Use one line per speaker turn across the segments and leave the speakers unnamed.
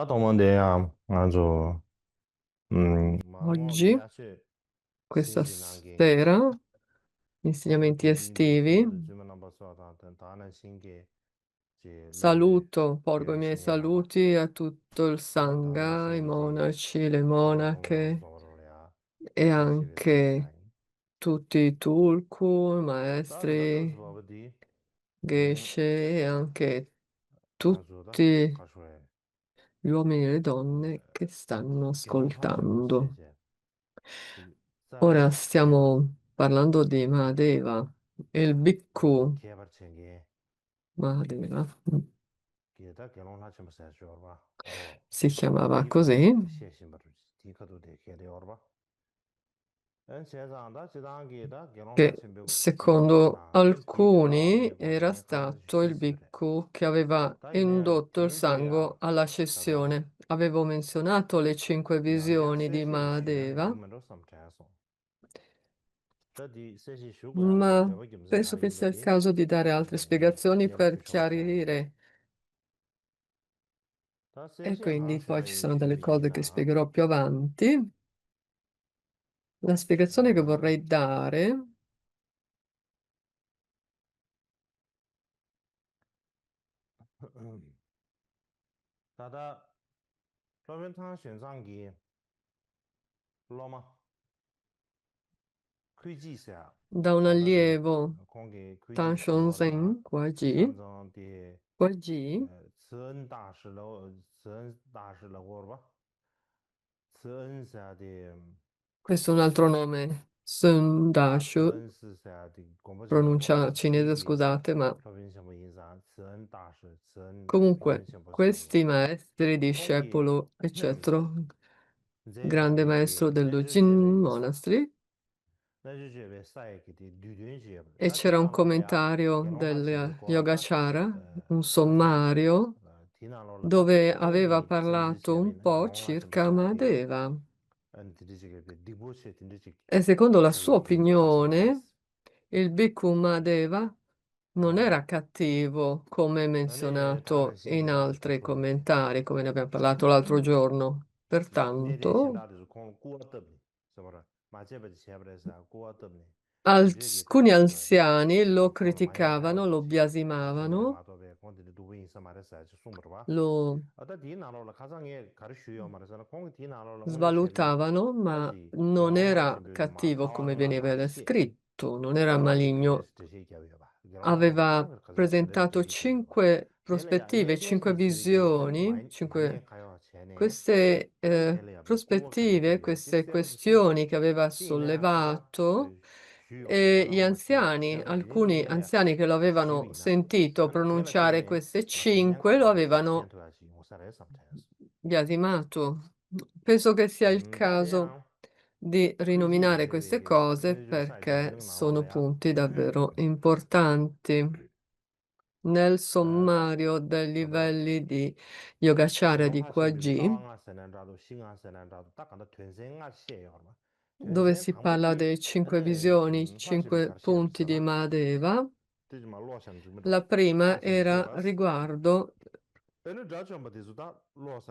동문대야 아주
Oggi, questa sera, insegnamenti estivi, porgo i miei saluti a tutto il Sangha, i monaci, le monache e anche tutti i tulku, i maestri, geshe e anche tutti gli uomini e le donne che stanno ascoltando. Ora stiamo parlando di Mahadeva, il Bhikkhu Mahadeva si chiamava così, che secondo alcuni era stato il Bhikkhu che aveva indotto il sangue alla scissione. Avevo menzionato le 5 visioni di Mahadeva, ma penso che sia il caso di dare altre spiegazioni per chiarire. E quindi poi ci sono delle cose che spiegherò più avanti. La spiegazione che vorrei dare da un allievo Tan Shonzen, qua G, questo è un altro nome, Sun Dashu, pronuncia cinese, scusate, ma comunque questi maestri, discepolo, eccetera, grande maestro dello Jin Monastery, e c'era un commentario del Yogacara, un sommario, dove aveva parlato un po' circa Mahadeva. E secondo la sua opinione, il Bhikkhu Mahadeva non era cattivo, come menzionato in altri commentari, come ne abbiamo parlato l'altro giorno. Pertanto, alcuni anziani lo criticavano, lo biasimavano, lo svalutavano, ma non era cattivo come veniva descritto, non era maligno. Aveva presentato 5 prospettive, 5 visioni, queste prospettive, queste questioni che aveva sollevato, e gli anziani, alcuni anziani che lo avevano sentito pronunciare queste 5, lo avevano biasimato. Penso che sia il caso di rinominare queste cose perché sono punti davvero importanti. Nel sommario dei livelli di Yogacara di Qua-G, dove si parla delle 5 visioni, 5 punti di Mahadeva, la prima era riguardo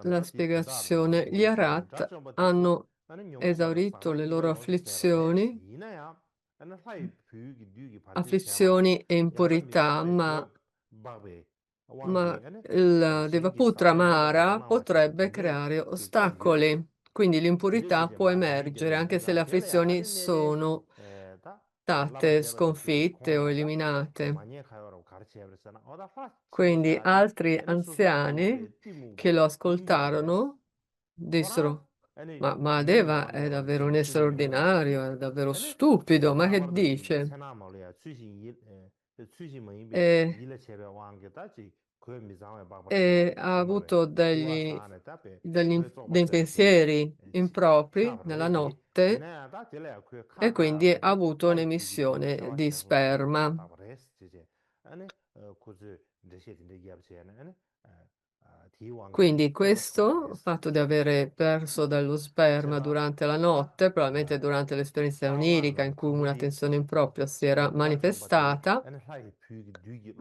la spiegazione. Gli Arat hanno esaurito le loro afflizioni e impurità, ma il Devaputra Mara potrebbe creare ostacoli, quindi l'impurità può emergere anche se le afflizioni sono state sconfitte o eliminate. Quindi altri anziani che lo ascoltarono dissero: ma Mahadeva è davvero un essere ordinario, è davvero stupido, ma che dice? E e ha avuto dei pensieri impropri nella notte e quindi ha avuto un'emissione di sperma. Quindi questo fatto di avere perso dello sperma durante la notte, probabilmente durante l'esperienza onirica in cui una tensione impropria si era manifestata,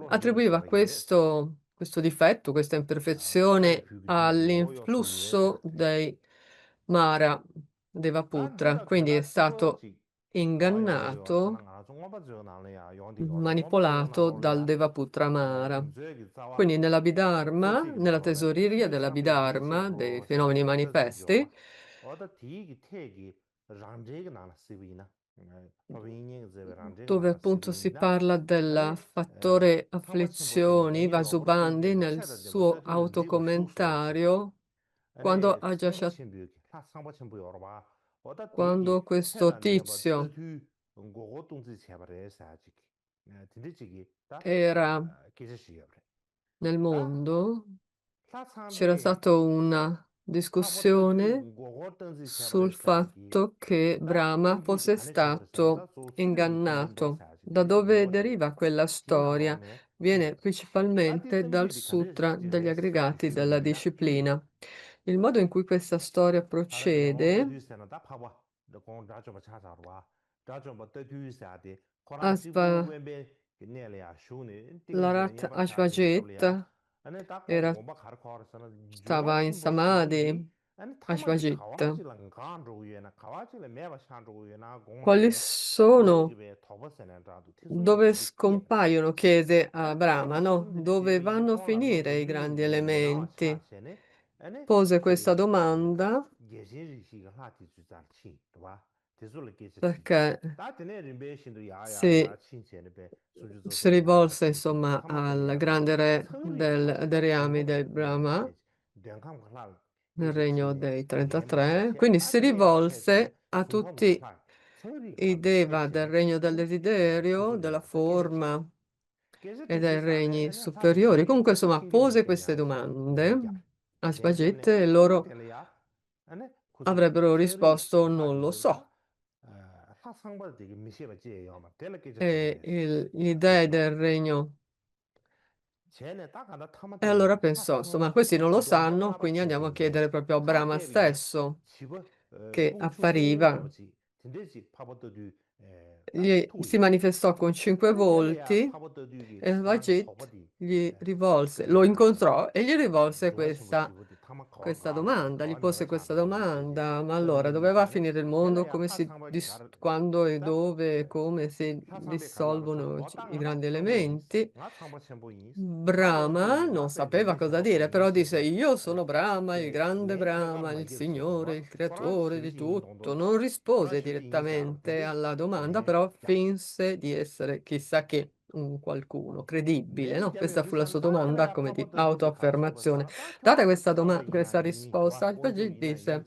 attribuiva questo questo difetto, questa imperfezione all'influsso dei Mara Devaputra, quindi è stato ingannato, manipolato dal Devaputra Mara. Quindi nella Bidharma, nella tesoreria della Bidharma, dei fenomeni manifesti, dove appunto si parla del fattore afflizioni, Vasubandhi nel suo autocommentario, quando, quando questo tizio era nel mondo, c'era stata una discussione sul fatto che Brahma fosse stato ingannato. Da dove deriva quella storia? Viene principalmente dal Sutra degli aggregati della disciplina. Il modo in cui questa storia procede, Asva, Larat Ashvajit era, stava in Samadhi, Ashvajit. Quali sono, dove scompaiono, chiese a Brahma, no? Dove vanno a finire i grandi elementi? Pose questa domanda perché si, si rivolse insomma al grande re dei reami del Brahma nel regno dei 33, quindi si rivolse a tutti i Deva del regno del desiderio, della forma e dai regni superiori. Comunque, insomma, pose queste domande a Svajit e loro avrebbero risposto non lo so. E gli dei del regno. E allora pensò, insomma, questi non lo sanno, quindi andiamo a chiedere proprio a Brahma stesso, che appariva. Si manifestò con 5 volti e Vajit gli rivolse, lo incontrò e gli rivolse questa domanda, gli pose questa domanda, ma allora dove va a finire il mondo? Quando e dove e come si dissolvono i grandi elementi? Brahma non sapeva cosa dire, però disse: Io sono Brahma, il grande Brahma, il Signore, il creatore di tutto. Non rispose direttamente alla domanda, però finse di essere chissà che un qualcuno credibile, no? Questa fu la sua domanda come di autoaffermazione. Data questa risposta, Alpagì disse: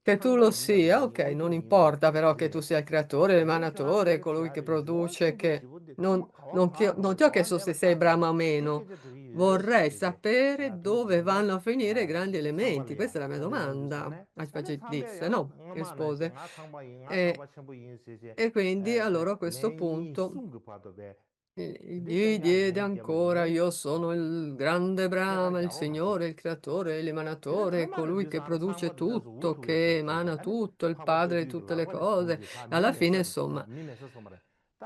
Che tu lo sia, ok, non importa però che tu sia il creatore, l'emanatore, colui che produce, che non ti ho chiesto se sei Brahma o meno, vorrei sapere dove vanno a finire i grandi elementi. Questa è la mia domanda. Ashvajit disse, no, rispose. E, e quindi allora a questo punto gli diede ancora, io sono il grande Brahma, il Signore, il creatore, l'emanatore, colui che produce tutto, che emana tutto, il padre di tutte le cose. Alla fine, insomma,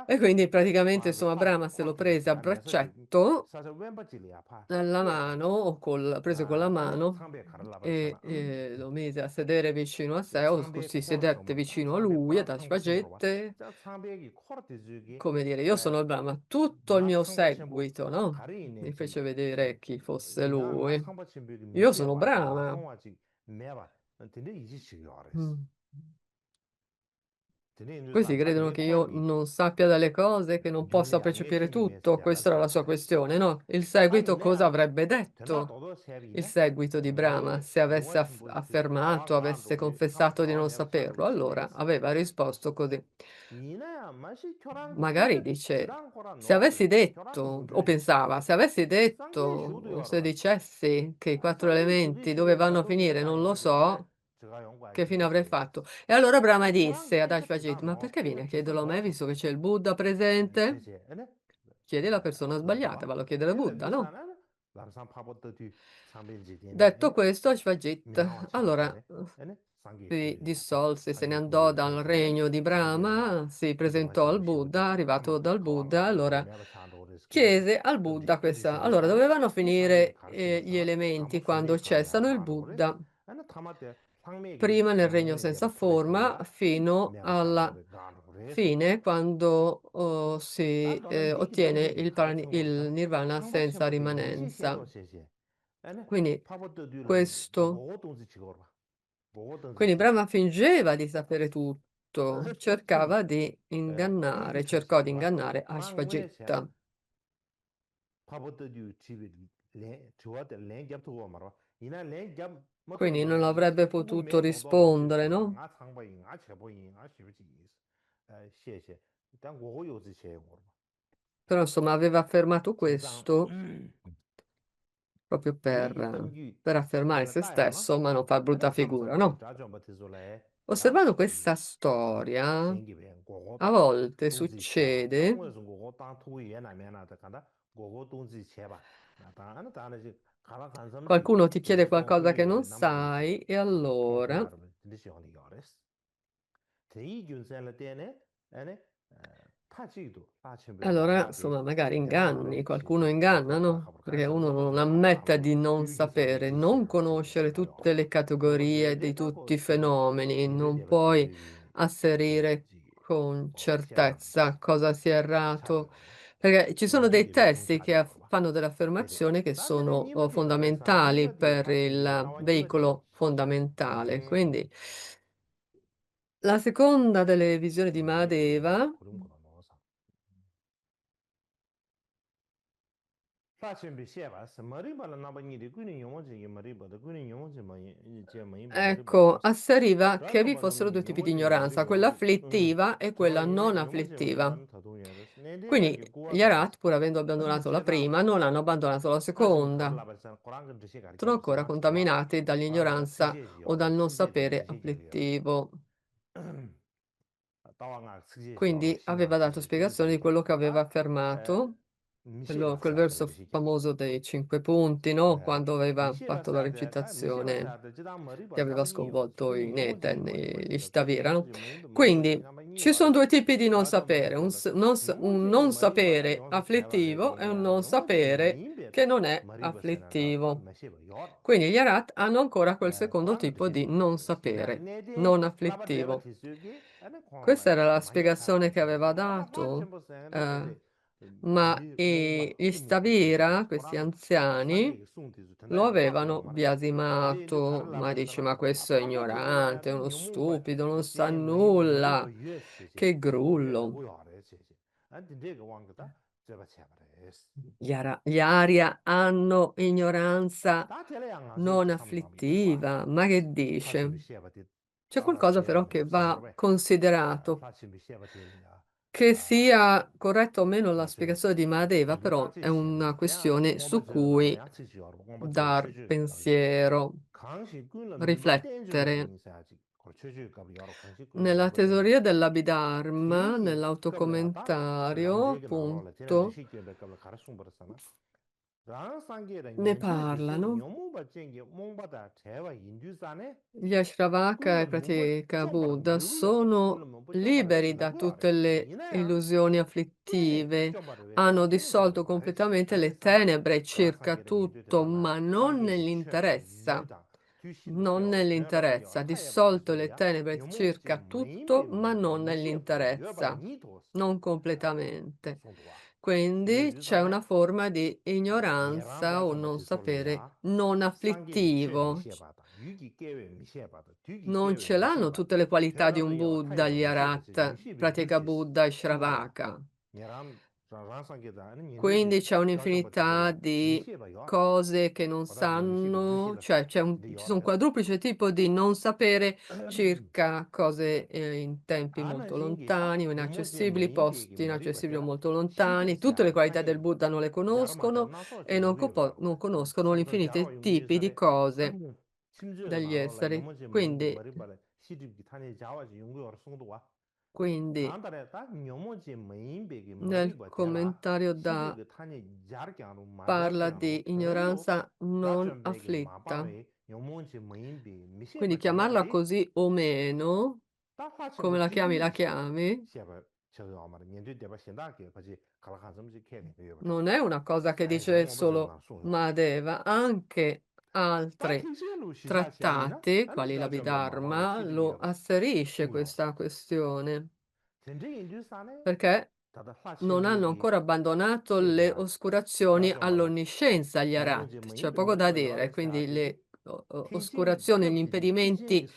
e quindi praticamente, insomma, Brahma se lo prese a braccetto nella mano, preso con la mano e lo mise a sedere vicino a sé, o così sedette vicino a lui, ad Ashvagette, come dire, io sono il Brahma, tutto il mio seguito, no? Mi fece vedere chi fosse lui. Io sono Brahma. Mm. Questi credono che io non sappia delle cose, che non possa percepire tutto. Questa era la sua questione, no? Il seguito cosa avrebbe detto? Il seguito di Brahma, se avesse affermato, avesse confessato di non saperlo, allora aveva risposto così. Magari dice, se avessi detto, o pensava, se avessi detto, o se dicessi che i 4 elementi dove vanno a finire non lo so, che fine avrei fatto? E allora Brahma disse ad Ashvajit, ma perché vieni a chiederlo a me, visto che c'è il Buddha presente? Chiedi alla persona sbagliata, vallo a chiedere a Buddha, no? Detto questo, Ashvajit, allora si dissolse, se ne andò dal regno di Brahma, si presentò al Buddha, arrivato dal Buddha, allora chiese al Buddha questa. Allora, dovevano finire gli elementi quando cessano il Buddha, prima nel regno senza forma, fino alla fine, quando si ottiene il nirvana senza rimanenza. Quindi questo. Quindi Brahma fingeva di sapere tutto, cercò di ingannare Ashvagita. Quindi non avrebbe potuto rispondere, no? Però insomma aveva affermato questo proprio per affermare se stesso, ma non far brutta figura, no? Osservando questa storia, a volte succede, qualcuno ti chiede qualcosa che non sai e allora insomma, magari inganni, qualcuno inganna, no? Perché uno non ammette di non sapere, non conoscere tutte le categorie di tutti i fenomeni, non puoi asserire con certezza cosa sia errato, perché ci sono dei testi che fanno delle affermazioni che sono fondamentali per il veicolo fondamentale. Quindi la seconda delle visioni di Mahadeva. Ecco, asseriva che vi fossero due tipi di ignoranza, quella afflittiva e quella non afflittiva. Quindi gli Arat, pur avendo abbandonato la prima, non hanno abbandonato la seconda. Sono ancora contaminati dall'ignoranza o dal non sapere afflittivo. Quindi aveva dato spiegazione di quello che aveva affermato, quel verso famoso dei 5 punti, no? Quando aveva fatto la recitazione che aveva sconvolto i Neten, gli Shtavira, no? Quindi ci sono due tipi di non sapere, un non sapere afflittivo e un non sapere che non è afflittivo. Quindi gli Arat hanno ancora quel secondo tipo di non sapere, non afflittivo. Questa era la spiegazione che aveva dato, ma gli Stavira, questi anziani, lo avevano biasimato, ma dice, ma questo è ignorante, è uno stupido, non sa nulla, che grullo. Gli Aria hanno ignoranza non afflittiva, ma che dice? C'è qualcosa però che va considerato. Che sia corretta o meno la spiegazione di Mahadeva, però è una questione su cui dar pensiero, riflettere. Nella teoria dell'Abhidharma, nell'autocommentario, appunto, ne parlano. Gli Ashravaka e Pratyeka Buddha sono liberi da tutte le illusioni afflittive, hanno dissolto completamente le tenebre circa tutto, ma non nell'interezza. Non nell'interezza, dissolto le tenebre circa tutto, ma non nell'interezza, non completamente. Quindi c'è una forma di ignoranza o non sapere non afflittivo. Non ce l'hanno tutte le qualità di un Buddha, gli Arat, Pratyeka Buddha e Shravaka. Quindi c'è un'infinità di cose che non sanno, cioè ci sono un quadruplice tipo di non sapere circa cose in tempi molto lontani o inaccessibili, posti inaccessibili o molto lontani. Tutte le qualità del Buddha non le conoscono e non conoscono gli infiniti tipi di cose degli esseri. Quindi nel commentario parla di ignoranza non afflitta. Quindi chiamarla così o meno, come la chiami, Non è una cosa che dice solo Mahadeva, anche altri trattati, quali l'Abhidharma, lo asserisce questa questione, perché non hanno ancora abbandonato le oscurazioni all'onniscienza, gli arat. C'è poco da dire, quindi le oscurazioni, gli impedimenti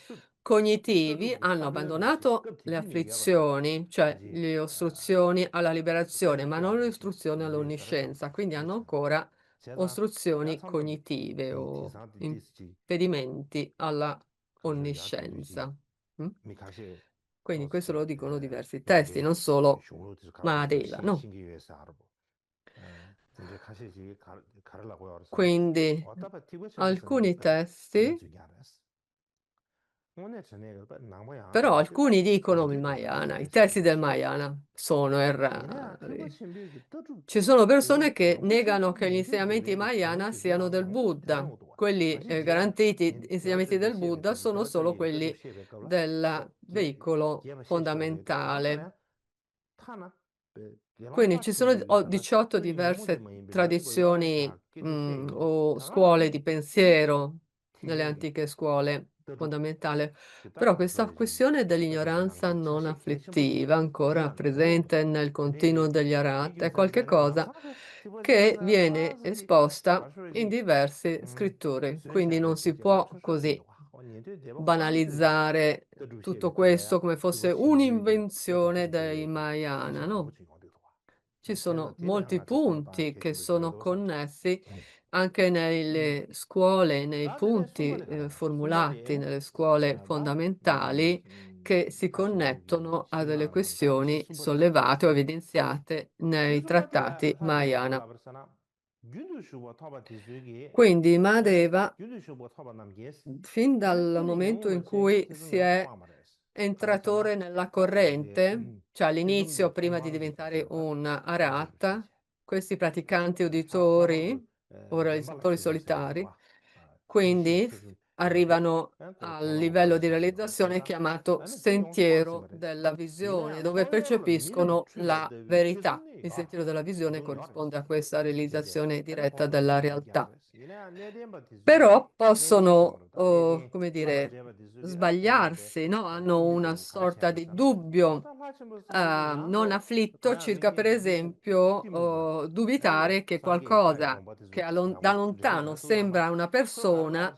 cognitivi hanno abbandonato le afflizioni, cioè le ostruzioni alla liberazione, ma non le ostruzioni all'onniscienza, quindi hanno ancora ostruzioni cognitive o impedimenti alla onniscienza. Mm? Quindi questo lo dicono diversi testi, non solo Mahadeva, no? Quindi alcuni testi, però alcuni dicono il Mahayana, i testi del Mahayana sono errati. Ci sono persone che negano che gli insegnamenti Mahayana siano del Buddha. Quelli garantiti insegnamenti del Buddha sono solo quelli del veicolo fondamentale. Quindi ci sono 18 diverse tradizioni o scuole di pensiero nelle antiche scuole fondamentali, però questa questione dell'ignoranza non afflittiva, ancora presente nel continuo degli Arat, è qualcosa che viene esposta in diverse scritture, quindi non si può così banalizzare tutto questo come fosse un'invenzione dei Mahayana, no? Ci sono molti punti che sono connessi anche nelle scuole, nei punti formulati nelle scuole fondamentali che si connettono a delle questioni sollevate o evidenziate nei trattati Mahayana. Quindi Mahadeva, fin dal momento in cui si è entratore nella corrente, cioè all'inizio, prima di diventare un Arhat, questi praticanti uditori o realizzatori solitari, quindi arrivano al livello di realizzazione chiamato sentiero della visione, dove percepiscono la verità. Il sentiero della visione corrisponde a questa realizzazione diretta della realtà. Però possono, oh, come dire, sbagliarsi, no? Hanno una sorta di dubbio non afflitto circa, per esempio, dubitare che qualcosa che da lontano sembra una persona,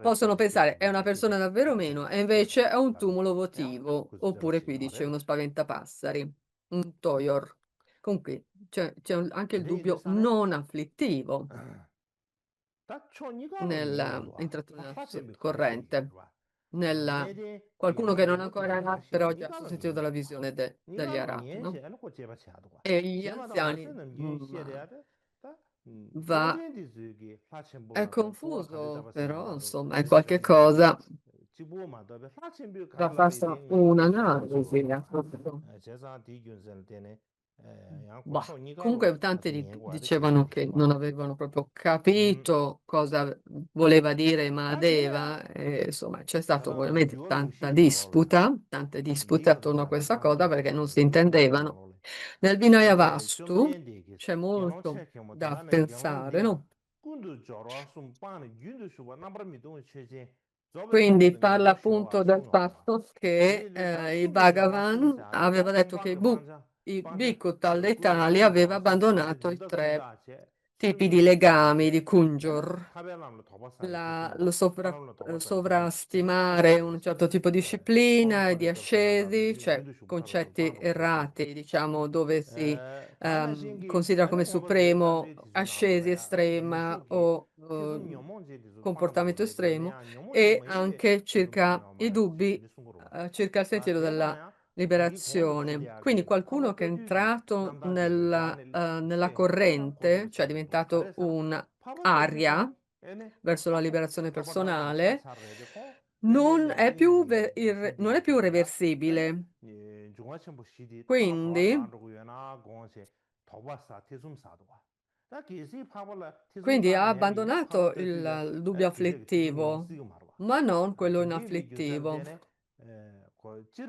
possono pensare è una persona davvero o meno, e invece è un tumulo votivo, oppure qui dice uno spaventapassari, un toyor. Comunque c'è anche il dubbio non afflittivo entrato nella corrente. Qualcuno che non ha ancora Arat, però già sul sentiero della visione degli Arat, no? E gli anziani va, è confuso, però insomma è qualche cosa da fare un'analisi. Ecco. Bah, comunque tanti dicevano che non avevano proprio capito cosa voleva dire Mahadeva, e, insomma c'è stata ovviamente tante dispute attorno a questa cosa perché non si intendevano. Nel Vinaya Vastu c'è molto da pensare, no? Quindi parla appunto del fatto che il Bhagavan aveva detto che i Bhikkhu dall'Italia aveva abbandonato i tre tipi di legami di Kunjur, sovrastimare un certo tipo di disciplina e di ascesi, cioè concetti errati, diciamo, dove si considera come supremo ascesi estrema o comportamento estremo, e anche circa i dubbi circa il sentiero della liberazione. Quindi qualcuno che è entrato nella corrente, cioè è diventato un'aria verso la liberazione personale, non è più reversibile. Quindi, quindi ha abbandonato il dubbio afflittivo, ma non quello inafflittivo.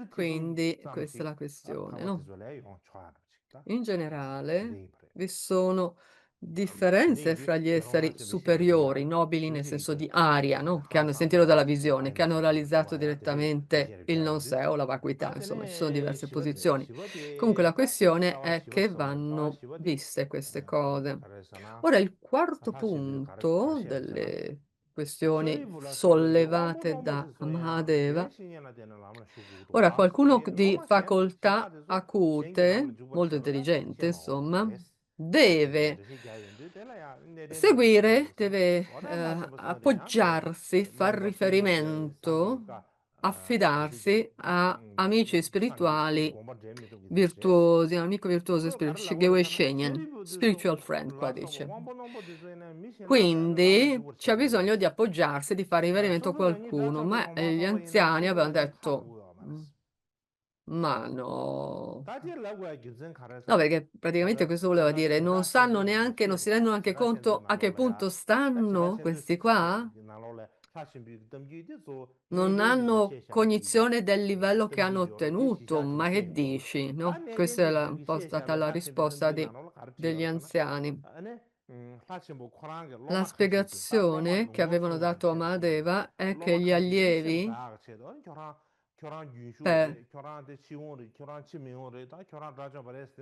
Quindi questa è la questione, no? In generale vi sono differenze fra gli esseri superiori, nobili nel senso di aria, no? Che hanno il sentiero della visione, che hanno realizzato direttamente il non sé o la vacuità, insomma, ci sono diverse posizioni. Comunque la questione è che vanno viste queste cose. Ora, il quarto punto delle questioni sollevate da Mahadeva. Ora, qualcuno di facoltà acute, molto intelligente, insomma, deve seguire, deve appoggiarsi, far riferimento, affidarsi a amici spirituali virtuosi, un amico virtuoso, Shigewei Shenyan, spiritual friend, qua dice. Quindi c'è bisogno di appoggiarsi, di fare riferimento a qualcuno, ma gli anziani avevano detto, "Mm, ma no. No, perché praticamente questo voleva dire, non sanno neanche, non si rendono anche conto a che punto stanno questi qua? Non hanno cognizione del livello che hanno ottenuto, ma che dici, no? Questa è un po' stata la risposta degli anziani. La spiegazione che avevano dato a Mahadeva è che gli allievi, per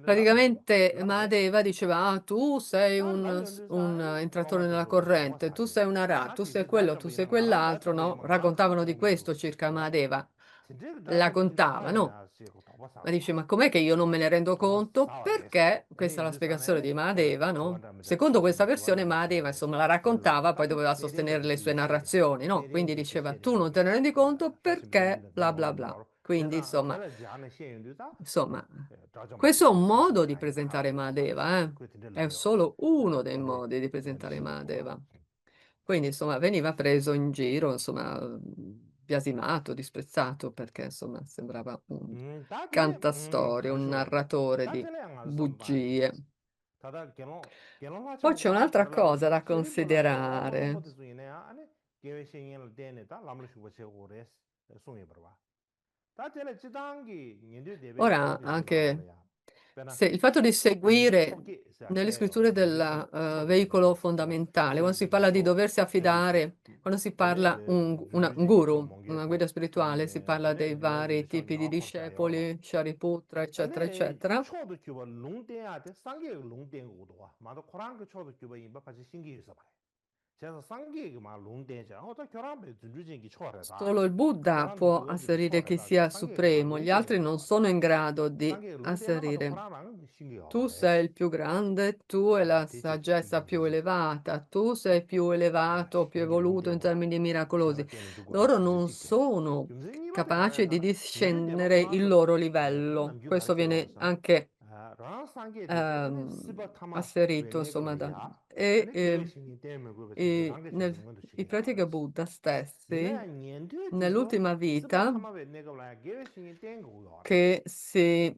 praticamente Mahadeva diceva, ah, tu sei un entratore nella corrente, tu sei una Ra, tu sei quello, tu sei quell'altro, no? Raccontavano di questo circa Mahadeva. La contavano. Ma dice, ma com'è che io non me ne rendo conto? Perché, questa è la spiegazione di Mahadeva, no? Secondo questa versione Mahadeva, insomma, la raccontava, poi doveva sostenere le sue narrazioni, no? Quindi diceva, tu non te ne rendi conto perché bla bla bla. Quindi, insomma, questo è un modo di presentare Mahadeva, eh? È solo uno dei modi di presentare Mahadeva. Quindi, insomma, veniva preso in giro, insomma, biasimato, disprezzato, perché, insomma, sembrava un cantastorie, un narratore di bugie. Poi c'è un'altra cosa da considerare. Ora, anche se il fatto di seguire nelle scritture del veicolo fondamentale, quando si parla di doversi affidare, quando si parla un guru, una guida spirituale, si parla dei vari tipi di discepoli, Shariputra, eccetera, eccetera. Solo il Buddha può asserire che sia supremo, gli altri non sono in grado di asserire. Tu sei il più grande, tu hai la saggezza più elevata, tu sei più elevato, più evoluto in termini miracolosi. Loro non sono capaci di discendere il loro livello. Questo viene anche asserito, insomma, i Pratica Buddha stessi, nell'ultima vita, che si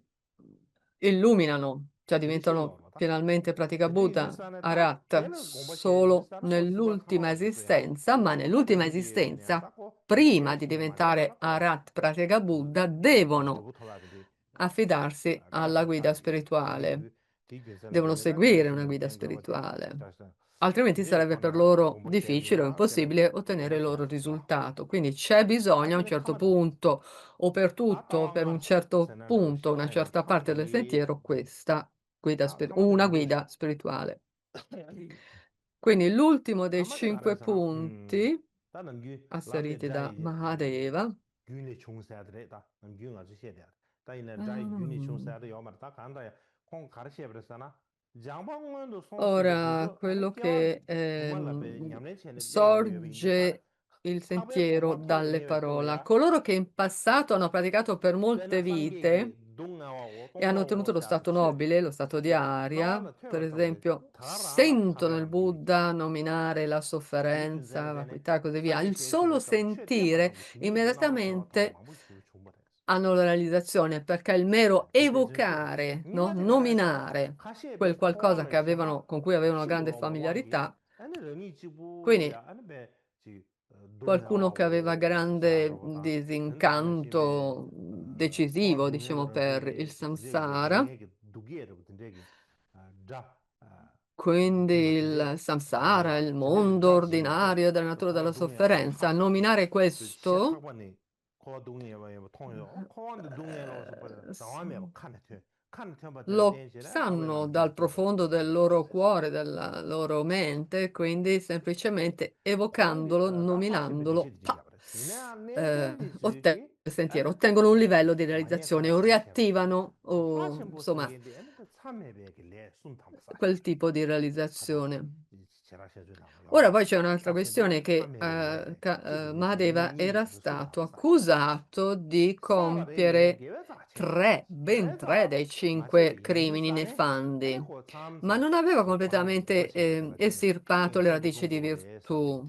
illuminano, cioè diventano finalmente Pratica Buddha, Arat, solo nell'ultima esistenza, ma nell'ultima esistenza, prima di diventare Arat Pratica Buddha, devono affidarsi alla guida spirituale, devono seguire una guida spirituale. Altrimenti sarebbe per loro difficile o impossibile ottenere il loro risultato. Quindi c'è bisogno a un certo punto, o per tutto, o per un certo punto, una certa parte del sentiero, una guida spirituale. Quindi l'ultimo dei 5 punti asseriti da Mahadeva. Mm. Ora, quello che sorge il sentiero dalle parole. Coloro che in passato hanno praticato per molte vite e hanno ottenuto lo stato nobile, lo stato di aria, per esempio, sentono il Buddha nominare la sofferenza, la vacuità e così via. Il solo sentire immediatamente hanno la realizzazione, perché il mero evocare, no? Nominare quel qualcosa che con cui avevano grande familiarità, quindi qualcuno che aveva grande disincanto decisivo, diciamo, per il samsara. Quindi il samsara, il mondo ordinario della natura della sofferenza. Nominare questo lo sanno dal profondo del loro cuore, della loro mente, quindi semplicemente evocandolo, nominandolo, pa, il sentiero, ottengono un livello di realizzazione o riattivano o insomma quel tipo di realizzazione. Ora poi c'è un'altra questione che Mahadeva era stato accusato di compiere ben tre dei cinque crimini nefandi, ma non aveva completamente estirpato le radici di virtù,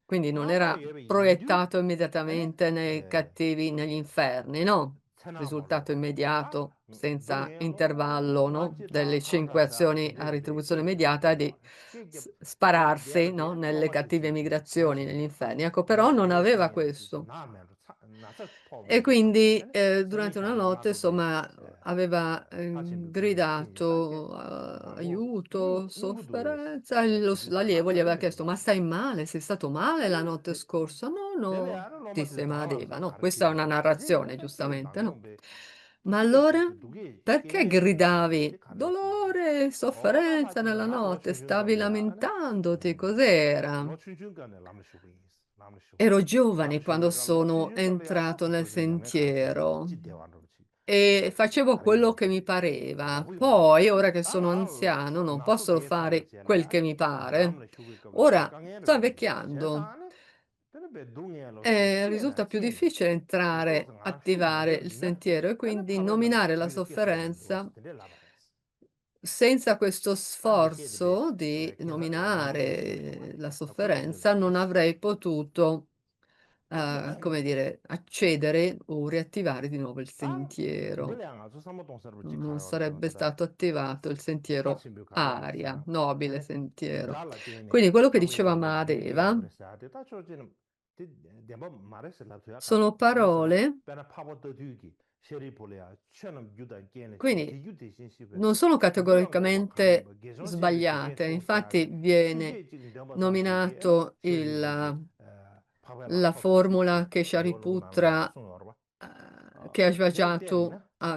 quindi non era proiettato immediatamente nei cattivi, negli inferni, no? Risultato immediato, senza intervallo, no? Delle cinque azioni a ritribuzione immediata è di spararsi, no? Nelle cattive migrazioni, negli inferni. Ecco, però non aveva questo. E quindi durante una notte, insomma, aveva gridato aiuto, sofferenza. E l'allievo gli aveva chiesto: Ma stai male? Sei stato male la notte scorsa? No, no, disse Mahadeva. No, questa è una narrazione, giustamente, no? Ma allora perché gridavi dolore, sofferenza nella notte? Stavi lamentandoti? Cos'era? Ero giovane quando sono entrato nel sentiero e facevo quello che mi pareva. Poi, ora che sono anziano, non posso fare quel che mi pare. Ora sto invecchiando e risulta più difficile entrare, attivare il sentiero e quindi nominare la sofferenza senza questo sforzo di nominare la sofferenza non avrei potuto, come dire, accedere o riattivare di nuovo il sentiero. Non sarebbe stato attivato il sentiero aria, nobile sentiero. Quindi quello che diceva Mahadeva sono parole, quindi non sono categoricamente sbagliate. Infatti viene nominato la formula che Shariputra, che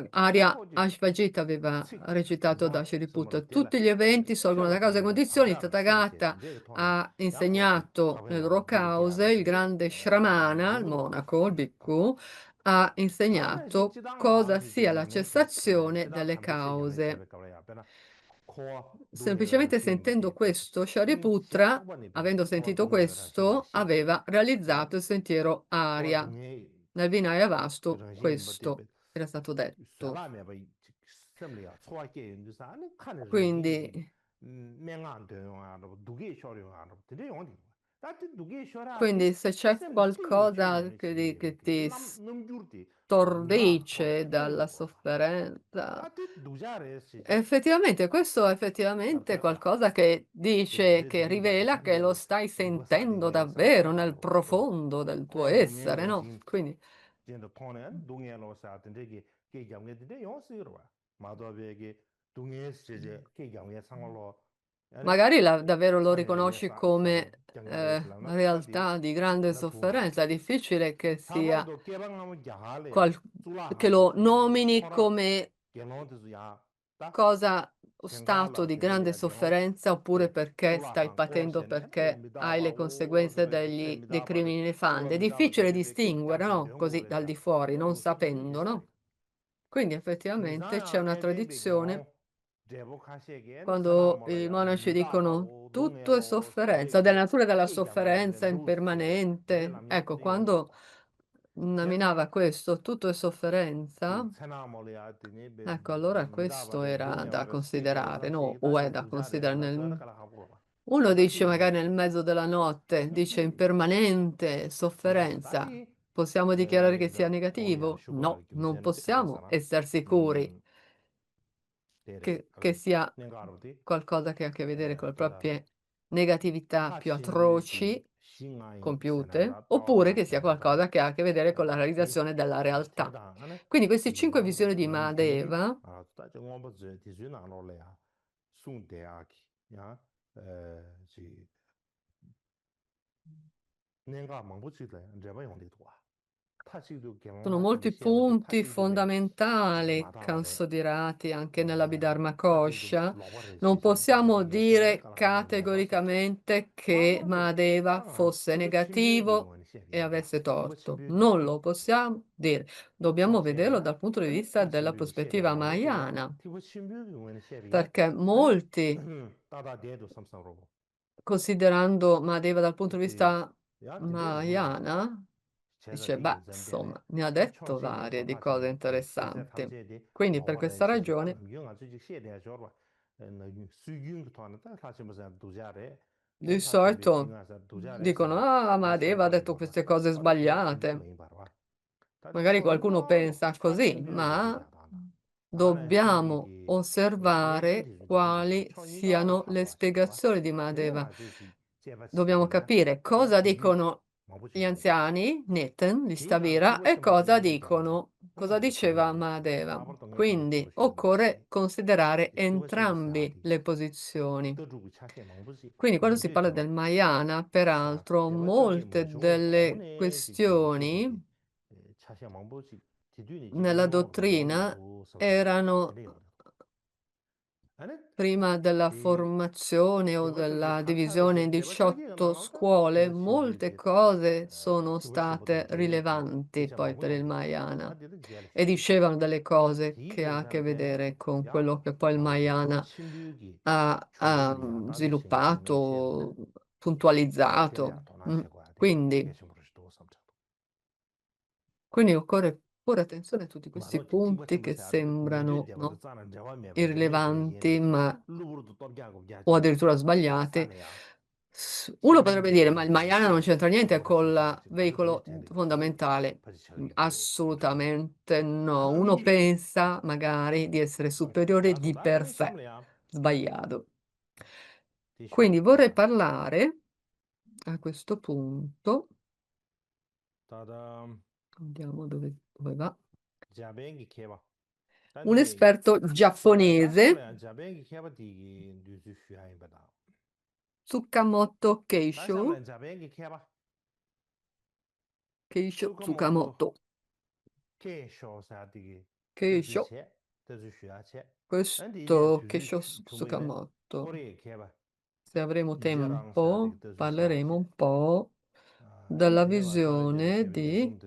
Arya Ashvajita aveva recitato da Shariputra. Tutti gli eventi sorgono da cause e condizioni. Il Tathagata ha insegnato le loro cause, il grande Shramana, il monaco, il bhikkhu, ha insegnato cosa sia la cessazione delle cause. Semplicemente sentendo questo, Shariputra, avendo sentito questo, aveva realizzato il sentiero Arya. Nel Vinaya Vastu questo era stato detto. Quindi, quindi se c'è qualcosa che ti stordisce dalla sofferenza, effettivamente, questo è effettivamente qualcosa che dice, che rivela che lo stai sentendo davvero nel profondo del tuo essere, no? Quindi magari davvero lo riconosci come realtà di grande sofferenza, è difficile che sia qual- che lo nomini come cosa o stato di grande sofferenza oppure perché stai patendo, perché hai le conseguenze dei crimini nefandi. È difficile distinguere, no? Così dal di fuori, non sapendo, no? Quindi effettivamente c'è una tradizione quando i monaci dicono tutto è sofferenza, della natura della sofferenza impermanente. Ecco, quando nominava questo, tutto è sofferenza, ecco, allora questo era da considerare, no? O è da considerare uno dice magari nel mezzo della notte, dice impermanente, sofferenza. Possiamo dichiarare che sia negativo? No, non possiamo essere sicuri che sia qualcosa che ha a che vedere con le proprie negatività più atroci compiute, oppure che sia qualcosa che ha a che vedere con la realizzazione della realtà. Quindi queste 5 visioni di Mahadeva sono molti punti fondamentali considerati anche nell'Abhidharma-kosha. Non possiamo dire categoricamente che Mahadeva fosse negativo e avesse torto. Non lo possiamo dire. Dobbiamo vederlo dal punto di vista della prospettiva mahayana, perché molti, considerando Mahadeva dal punto di vista mahayana, dice, beh, insomma, mi ha detto varie di cose interessanti. Quindi per questa ragione, di solito dicono, ah, Mahadeva ha detto queste cose sbagliate. Magari qualcuno pensa così, ma dobbiamo osservare quali siano le spiegazioni di Mahadeva. Dobbiamo capire cosa dicono gli anziani, Neten, di Stavira, e cosa diceva Mahadeva. Quindi occorre considerare entrambi le posizioni. Quindi quando si parla del Mahayana, peraltro, molte delle questioni nella dottrina erano prima della formazione o della divisione in 18 scuole, molte cose sono state rilevanti poi per il Mahayana e dicevano delle cose che ha a che vedere con quello che poi il Mahayana ha sviluppato, puntualizzato. Mm. Quindi quindi occorre porre attenzione a tutti questi punti che sembrano, no, irrilevanti, ma o addirittura sbagliati. Uno potrebbe dire, ma il Mahayana non c'entra niente col veicolo fondamentale. Assolutamente no. Uno pensa magari di essere superiore di per sé. Sbagliato. Quindi vorrei parlare a questo punto, vediamo dove va. Un esperto giapponese, Tsukamoto Keisho Tsukamoto. Keisho, questo Keisho Tsukamoto. Se avremo tempo, parleremo un po' della visione di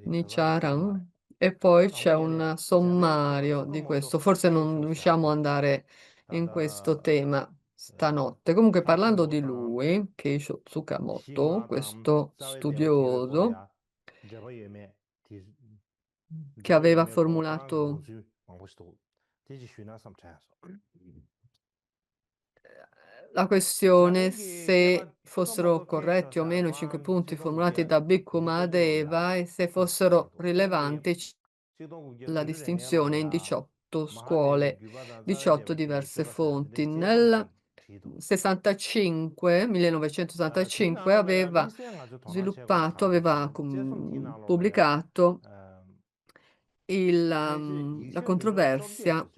Nichiren e poi c'è un sommario di questo. Forse non riusciamo ad andare in questo tema stanotte. Comunque parlando di lui, Keisho Tsukamoto, questo studioso che aveva formulato la questione se fossero corretti o meno i 5 punti formulati da Bhikkhu Mahadeva e se fossero rilevanti la distinzione in 18 scuole, 18 diverse fonti. Nel 1965 aveva sviluppato, aveva pubblicato la controversia,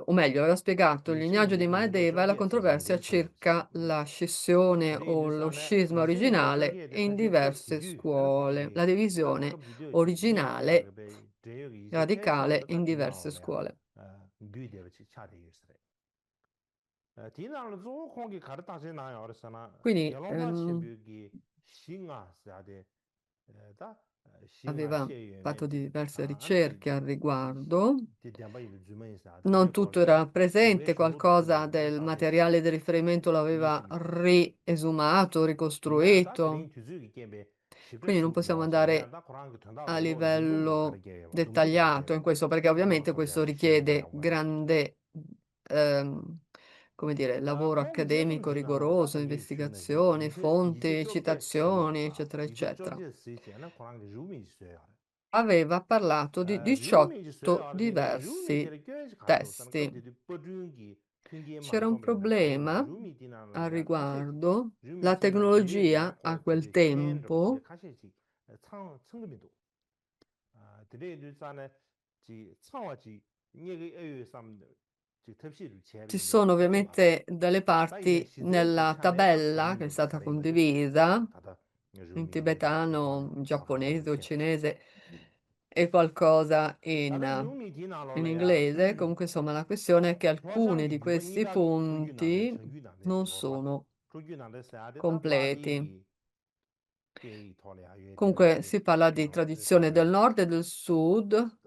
o meglio, aveva spiegato il lignaggio di Mahadeva e la controversia circa la scissione o lo scisma originale in diverse scuole, la divisione originale radicale in diverse scuole. Quindi aveva fatto diverse ricerche al riguardo. Non tutto era presente, qualcosa del materiale di riferimento l'aveva riesumato, ricostruito. Quindi non possiamo andare a livello dettagliato in questo, perché ovviamente questo richiede grande, ehm, come dire, lavoro accademico rigoroso, investigazione, fonti, citazioni, eccetera, eccetera. Aveva parlato di 18 diversi testi. C'era un problema al riguardo. La tecnologia a quel tempo ci sono ovviamente delle parti nella tabella che è stata condivisa in tibetano, in giapponese o cinese e qualcosa in inglese. Comunque, insomma, la questione è che alcuni di questi punti non sono completi. Comunque si parla di tradizione del nord e del sud,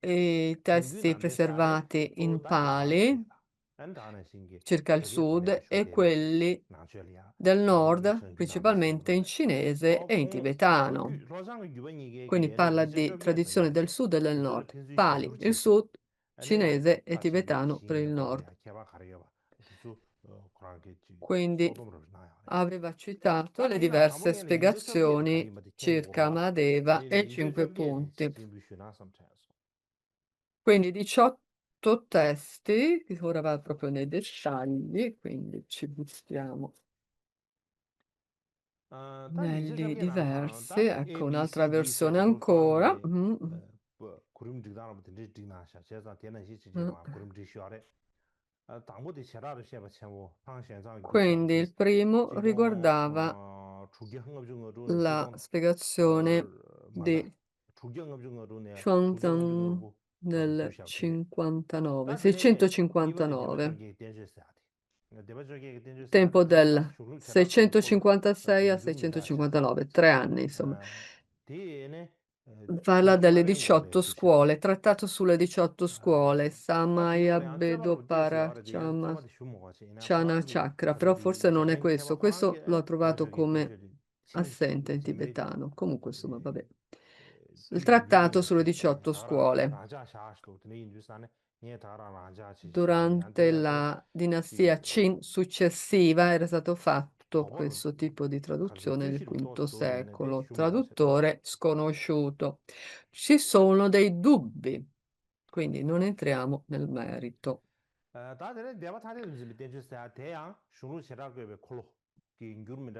i testi preservati in Pali circa il sud e quelli del nord principalmente in cinese e in tibetano. Quindi parla di tradizione del sud e del nord. Pali, il sud, cinese e tibetano per il nord. Quindi aveva citato le diverse spiegazioni circa Mahadeva e i 5 punti. Quindi 18 testi, che ora va proprio nei dettagli, quindi ci buttiamo negli diversi. Ecco, un'altra versione ancora. Mm. Quindi il primo riguardava la spiegazione di Xuanzang del 59, 659, tempo del 656 a 659, 3 anni, insomma. Parla delle 18 scuole, trattato sulle 18 scuole, Samaya Bedoparachama Chana Chakra, però forse non è questo l'ho trovato come assente in tibetano, comunque insomma vabbè. Il trattato sulle 18 scuole. Durante la dinastia Qin successiva era stato fatto questo tipo di traduzione nel V secolo, traduttore sconosciuto. Ci sono dei dubbi, quindi non entriamo nel merito.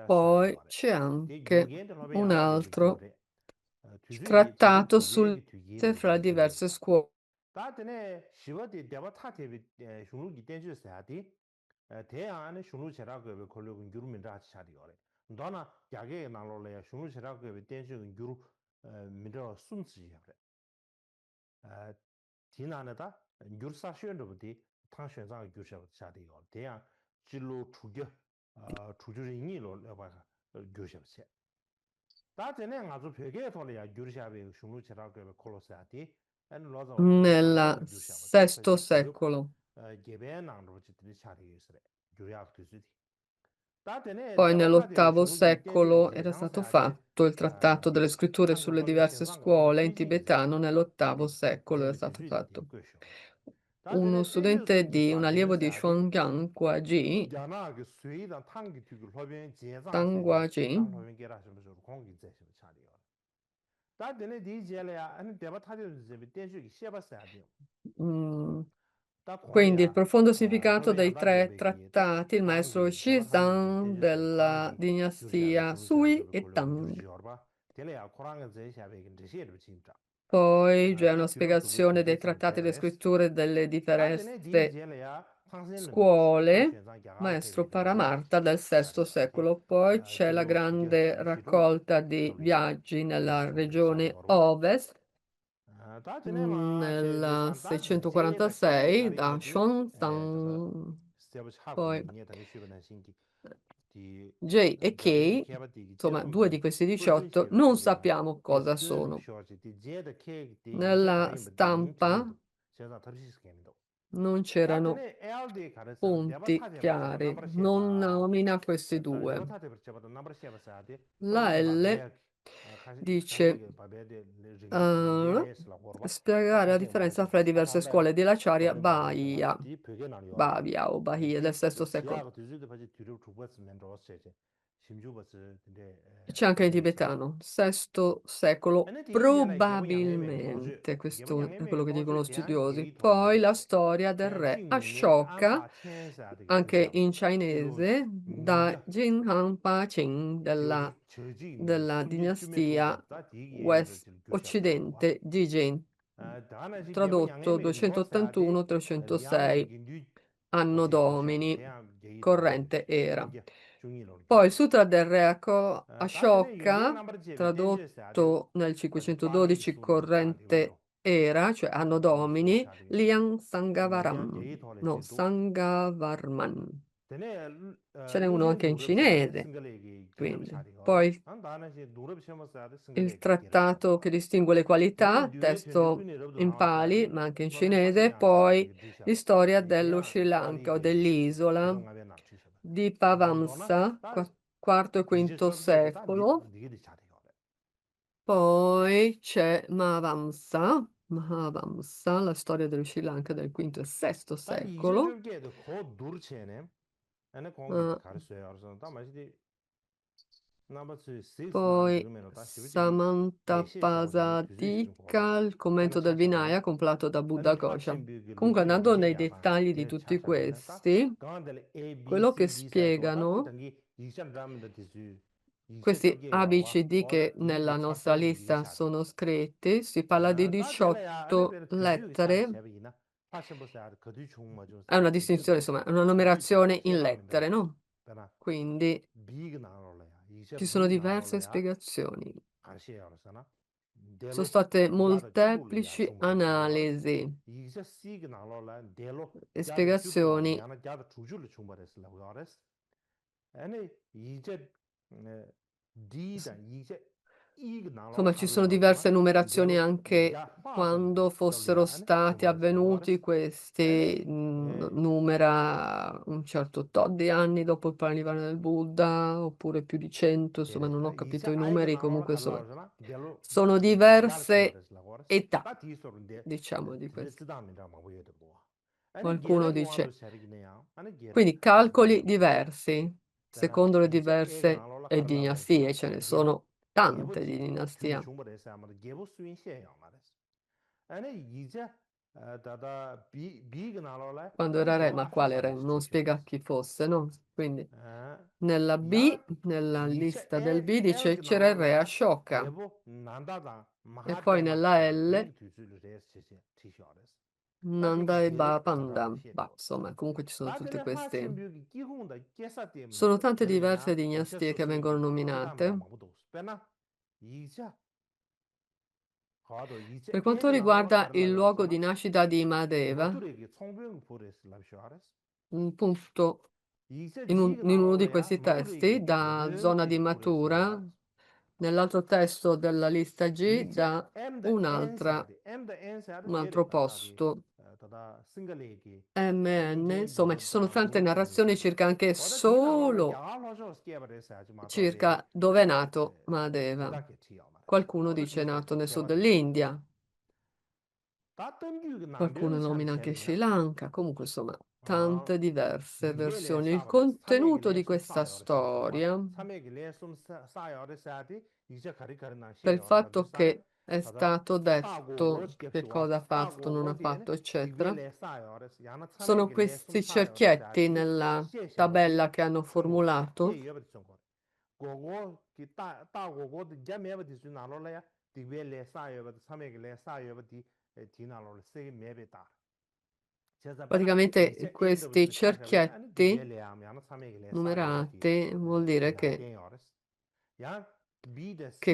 Poi c'è anche un altro trattato sul fra diverse scuole. Nel VI secolo. Poi nell'VIII secolo era stato fatto il trattato delle scritture sulle diverse scuole in tibetano, nell'VIII secolo era stato fatto. Uno studente un allievo di Shuanggang Guaji, Tang Guaji, mm, quindi il profondo significato dei 3 trattati, il maestro Shizang della dinastia Sui e Tang. Poi c'è una spiegazione dei trattati e delle scritture delle diverse scuole, maestro Paramarta del VI secolo. Poi c'è la grande raccolta di viaggi nella regione Ovest, nel 646 da Xuanzang. Poi J e K, insomma, 2 di questi 18, non sappiamo cosa sono. Nella stampa non c'erano punti chiari, non nomina questi due. La L dice spiegare la differenza fra le diverse scuole di Lacharya Bhavia o Bahia del VI secolo. C'è anche in tibetano, VI secolo probabilmente, questo è quello che dicono studiosi. Poi la storia del re Ashoka, anche in cinese, da Jin Han Pa Qing della dinastia Occidente di Jin, tradotto 281-306 anno domini, corrente era. Poi il Sutra del Re Ashoka, tradotto nel 512 corrente era, cioè anno domini, Liang Sangavaram, no, Sangavarman. Ce n'è uno anche in cinese, quindi. Poi il trattato che distingue le qualità, testo in Pali, ma anche in cinese, poi di storia dello Sri Lanka o dell'isola di Pavamsa, IV e V secolo. Poi c'è Mahavamsa, la storia dello Sri Lanka del V e VI secolo. Eh, Poi Samantapasadika, il commento del Vinaya compilato da Buddha Ghosa. Comunque, andando nei dettagli di tutti questi, quello che spiegano questi A, B, C, D che nella nostra lista sono scritti, si parla di 18 lettere, è una distinzione, insomma, è una numerazione in lettere, no? Quindi ci sono diverse spiegazioni. Sono state molteplici analisi e spiegazioni. Insomma, ci sono diverse numerazioni anche quando fossero stati avvenuti questi numera un certo tot di anni dopo il paralivano del Buddha, oppure più di 100, insomma, non ho capito i numeri, comunque insomma, sono diverse età, diciamo, di questo. Qualcuno dice, quindi calcoli diversi, secondo le diverse dinastie, ce ne sono tante di dinastia. Quando era re, ma quale re? Non spiega chi fosse, no? Quindi nella B, nella lista del B dice c'era il re Ashoka. E poi nella L Nanda e Pandam. Bah, insomma, comunque ci sono tutti questi. Sono tante diverse dinastie che vengono nominate. Per quanto riguarda il luogo di nascita di Mahadeva, un punto in uno di questi testi, da zona di Mathura, nell'altro testo della lista G, da un altro posto. MN, insomma, ci sono tante narrazioni circa anche solo circa dove è nato Mahadeva. Qualcuno dice è nato nel sud dell'India, qualcuno nomina anche Sri Lanka, comunque insomma, tante diverse versioni. Il contenuto di questa storia, per il fatto che è stato detto che cosa ha fatto, non ha fatto, eccetera, sono questi cerchietti nella tabella che hanno formulato. Praticamente questi cerchietti numerati vuol dire che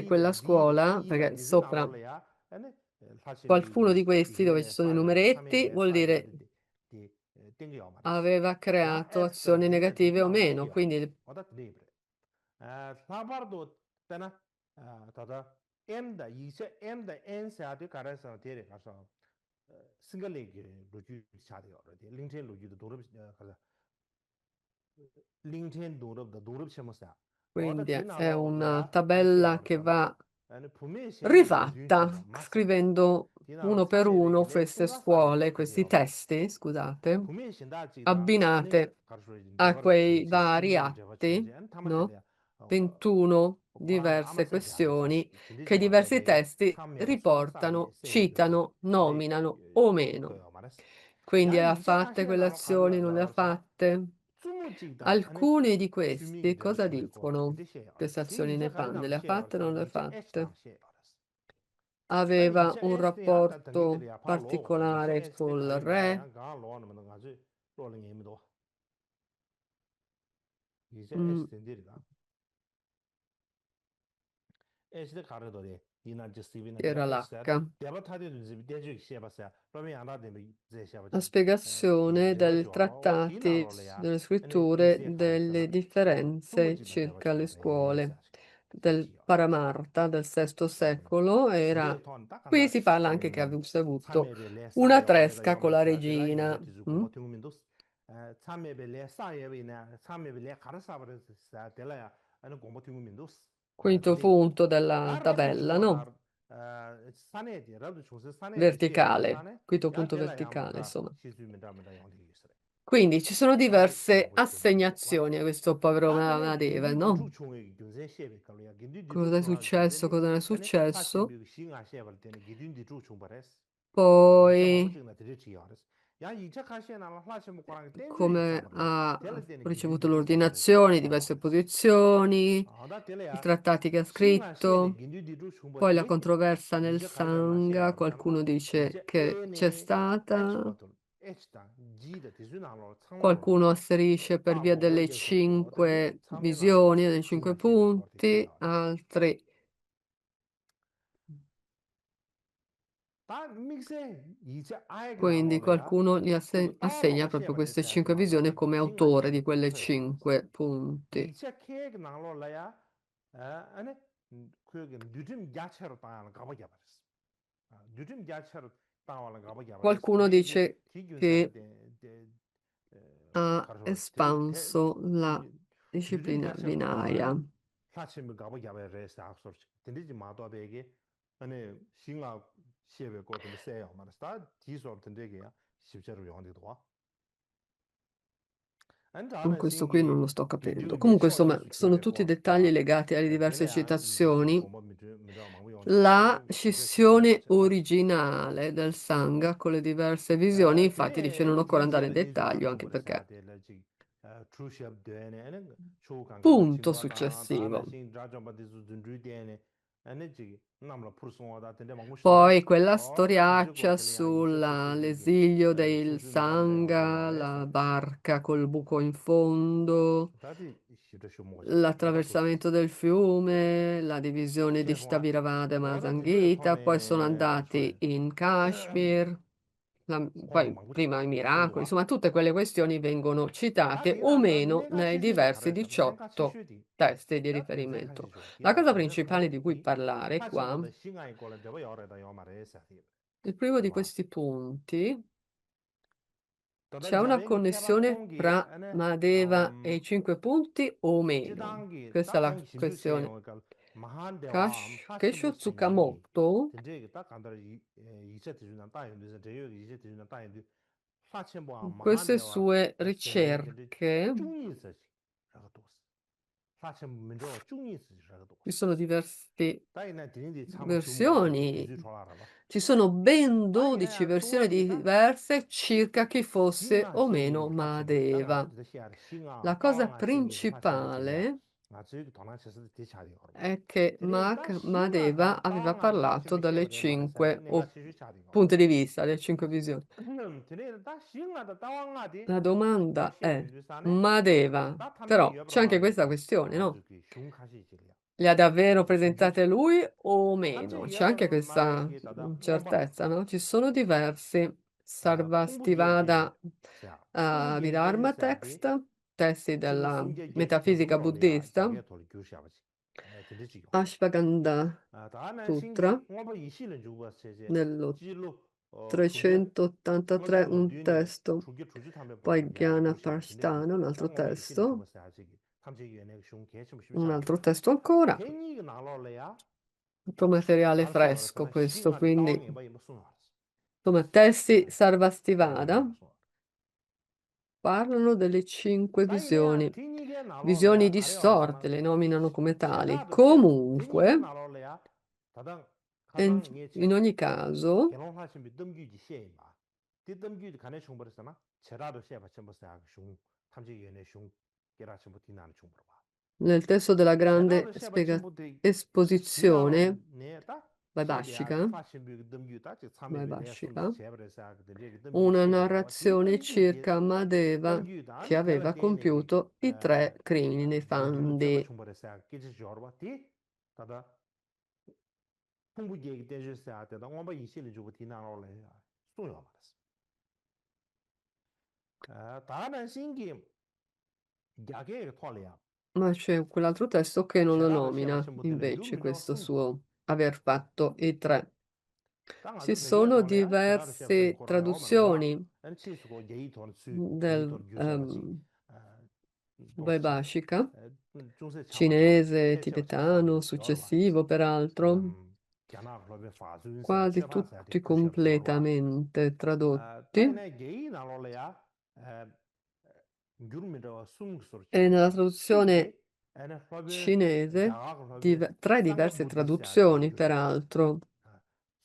quella scuola, perché sopra qualcuno di questi dove ci sono i numeretti, vuol dire aveva creato azioni negative o meno, quindi quindi è una tabella che va rifatta scrivendo uno per uno queste scuole, questi testi, scusate, abbinate a quei vari atti, no? 21 diverse questioni che diversi testi riportano, citano, nominano o meno. Quindi le ha fatte quelle azioni, non le ha fatte? Alcuni di questi cosa dicono? Queste azioni nei pande, le ha fatte o non le ha fatte? Aveva un rapporto particolare col re? Mm, era l'H. La spiegazione dei trattati, delle scritture, delle differenze circa le scuole del Paramarta del VI secolo era... Qui si parla anche che avesse avuto una tresca con la regina. Mm? Quinto punto della tabella, no? Verticale, quinto punto verticale, insomma. Quindi ci sono diverse assegnazioni a questo povero Mahadeva, no? Cosa è successo? Cosa non è successo? Poi, come ha ricevuto l'ordinazione, diverse posizioni, i trattati che ha scritto, poi la controversia nel Sangha, qualcuno dice che c'è stata, qualcuno asserisce per via delle 5 visioni, dei 5 punti, altri quindi qualcuno gli assegna proprio queste 5 visioni come autore di quelle 5 punti. Qualcuno dice che ha espanso la disciplina Vinaya. Questo qui non lo sto capendo. Comunque, insomma, sono tutti dettagli legati alle diverse citazioni. La scissione originale del Sangha con le diverse visioni, infatti, dice non occorre andare in dettaglio, anche perché. Punto successivo. Poi quella storiaccia sull'esilio del Sangha, la barca col buco in fondo, l'attraversamento del fiume, la divisione di Shtaviravada e Masanghita, poi sono andati in Kashmir, poi prima i miracoli, insomma tutte quelle questioni vengono citate o meno nei diversi 18 testi di riferimento. La cosa principale di cui parlare qua, il primo di questi punti, c'è una connessione tra Mahadeva e i 5 punti o meno? Questa è la questione. Kesho Tsukamoto, in queste sue ricerche, ci sono diverse versioni, ci sono ben 12 versioni diverse circa chi fosse o meno Mahadeva. La cosa principale è che Mahadeva aveva parlato dalle 5 punti di vista, delle 5 visioni. La domanda è, Mahadeva, però c'è anche questa questione, no? Le ha davvero presentate lui o meno? C'è anche questa certezza, no? Ci sono diversi Sarvastivada Vidharma text, testi della metafisica buddista, Ashwagandha Sutra, nello 383 un testo, poi Jnana Prasthana, un altro testo ancora, tutto materiale fresco questo, quindi insomma testi Sarvastivada, parlano delle cinque
다이네야
visioni,
디니게
visioni
나로래야
distorte,
가려와서나
le nominano come tali.
제라도 셰 디니게
Comunque,
나로래야 다당
in,
가장
in
예체
ogni caso,
결혼하신 비 덤규지 셰마 디 간에 충버스나 제라도 셰 받침버스야 슝 탐지위원회 슝 게라치 못이나는 충버봐
nel testo della grande
제라도 셰 받침부터
esposizione,
디나로 네다 셰비야 그
Vaibhashika,
파신 비 덤규다 즉 참여비 내 숨기
Vaibhashika,
셰버에서 그 덤규
una
셰비야 디
narrazione
덤규
circa Madeva
덤규다
che
아니 텔라
aveva
데네
compiuto i tre crimini
덤규로 쩨버
nefandi.
충버에서 끼지 줘봐 디 다다 풍부지에 대해서 때다 엄마 이실을 주고 디나로래 소요 말았어 다른 신기 야게 토리아
Ma c'è quell'altro testo che non lo
제라도 시합
nomina,
친구들은
invece,
유미도
questo
숨
suo aver fatto i tre.
땅
Ci
아주 되게
sono
토리아 제라도 시합 친
diverse
거라야 오면 와
traduzioni
엔치스고 예의 돈수 예의
del
돈 규샤바지 도시
Vaibhashika,
중세 참마다
cinese,
대시합 참마도
tibetano,
여러봐
successivo peraltro,
견학 로베 파주인사
quasi
셰바사야 돼
tutti
규샤바 여러봐
completamente tradotti.
다이네 예의 나로래야 유르미도 숨스로
E nella
줘봐
traduzione
티디 에네 로베
cinese,
야학 로베
tre
상가
diverse
부디스야 돼
traduzioni,
규샤바
peraltro.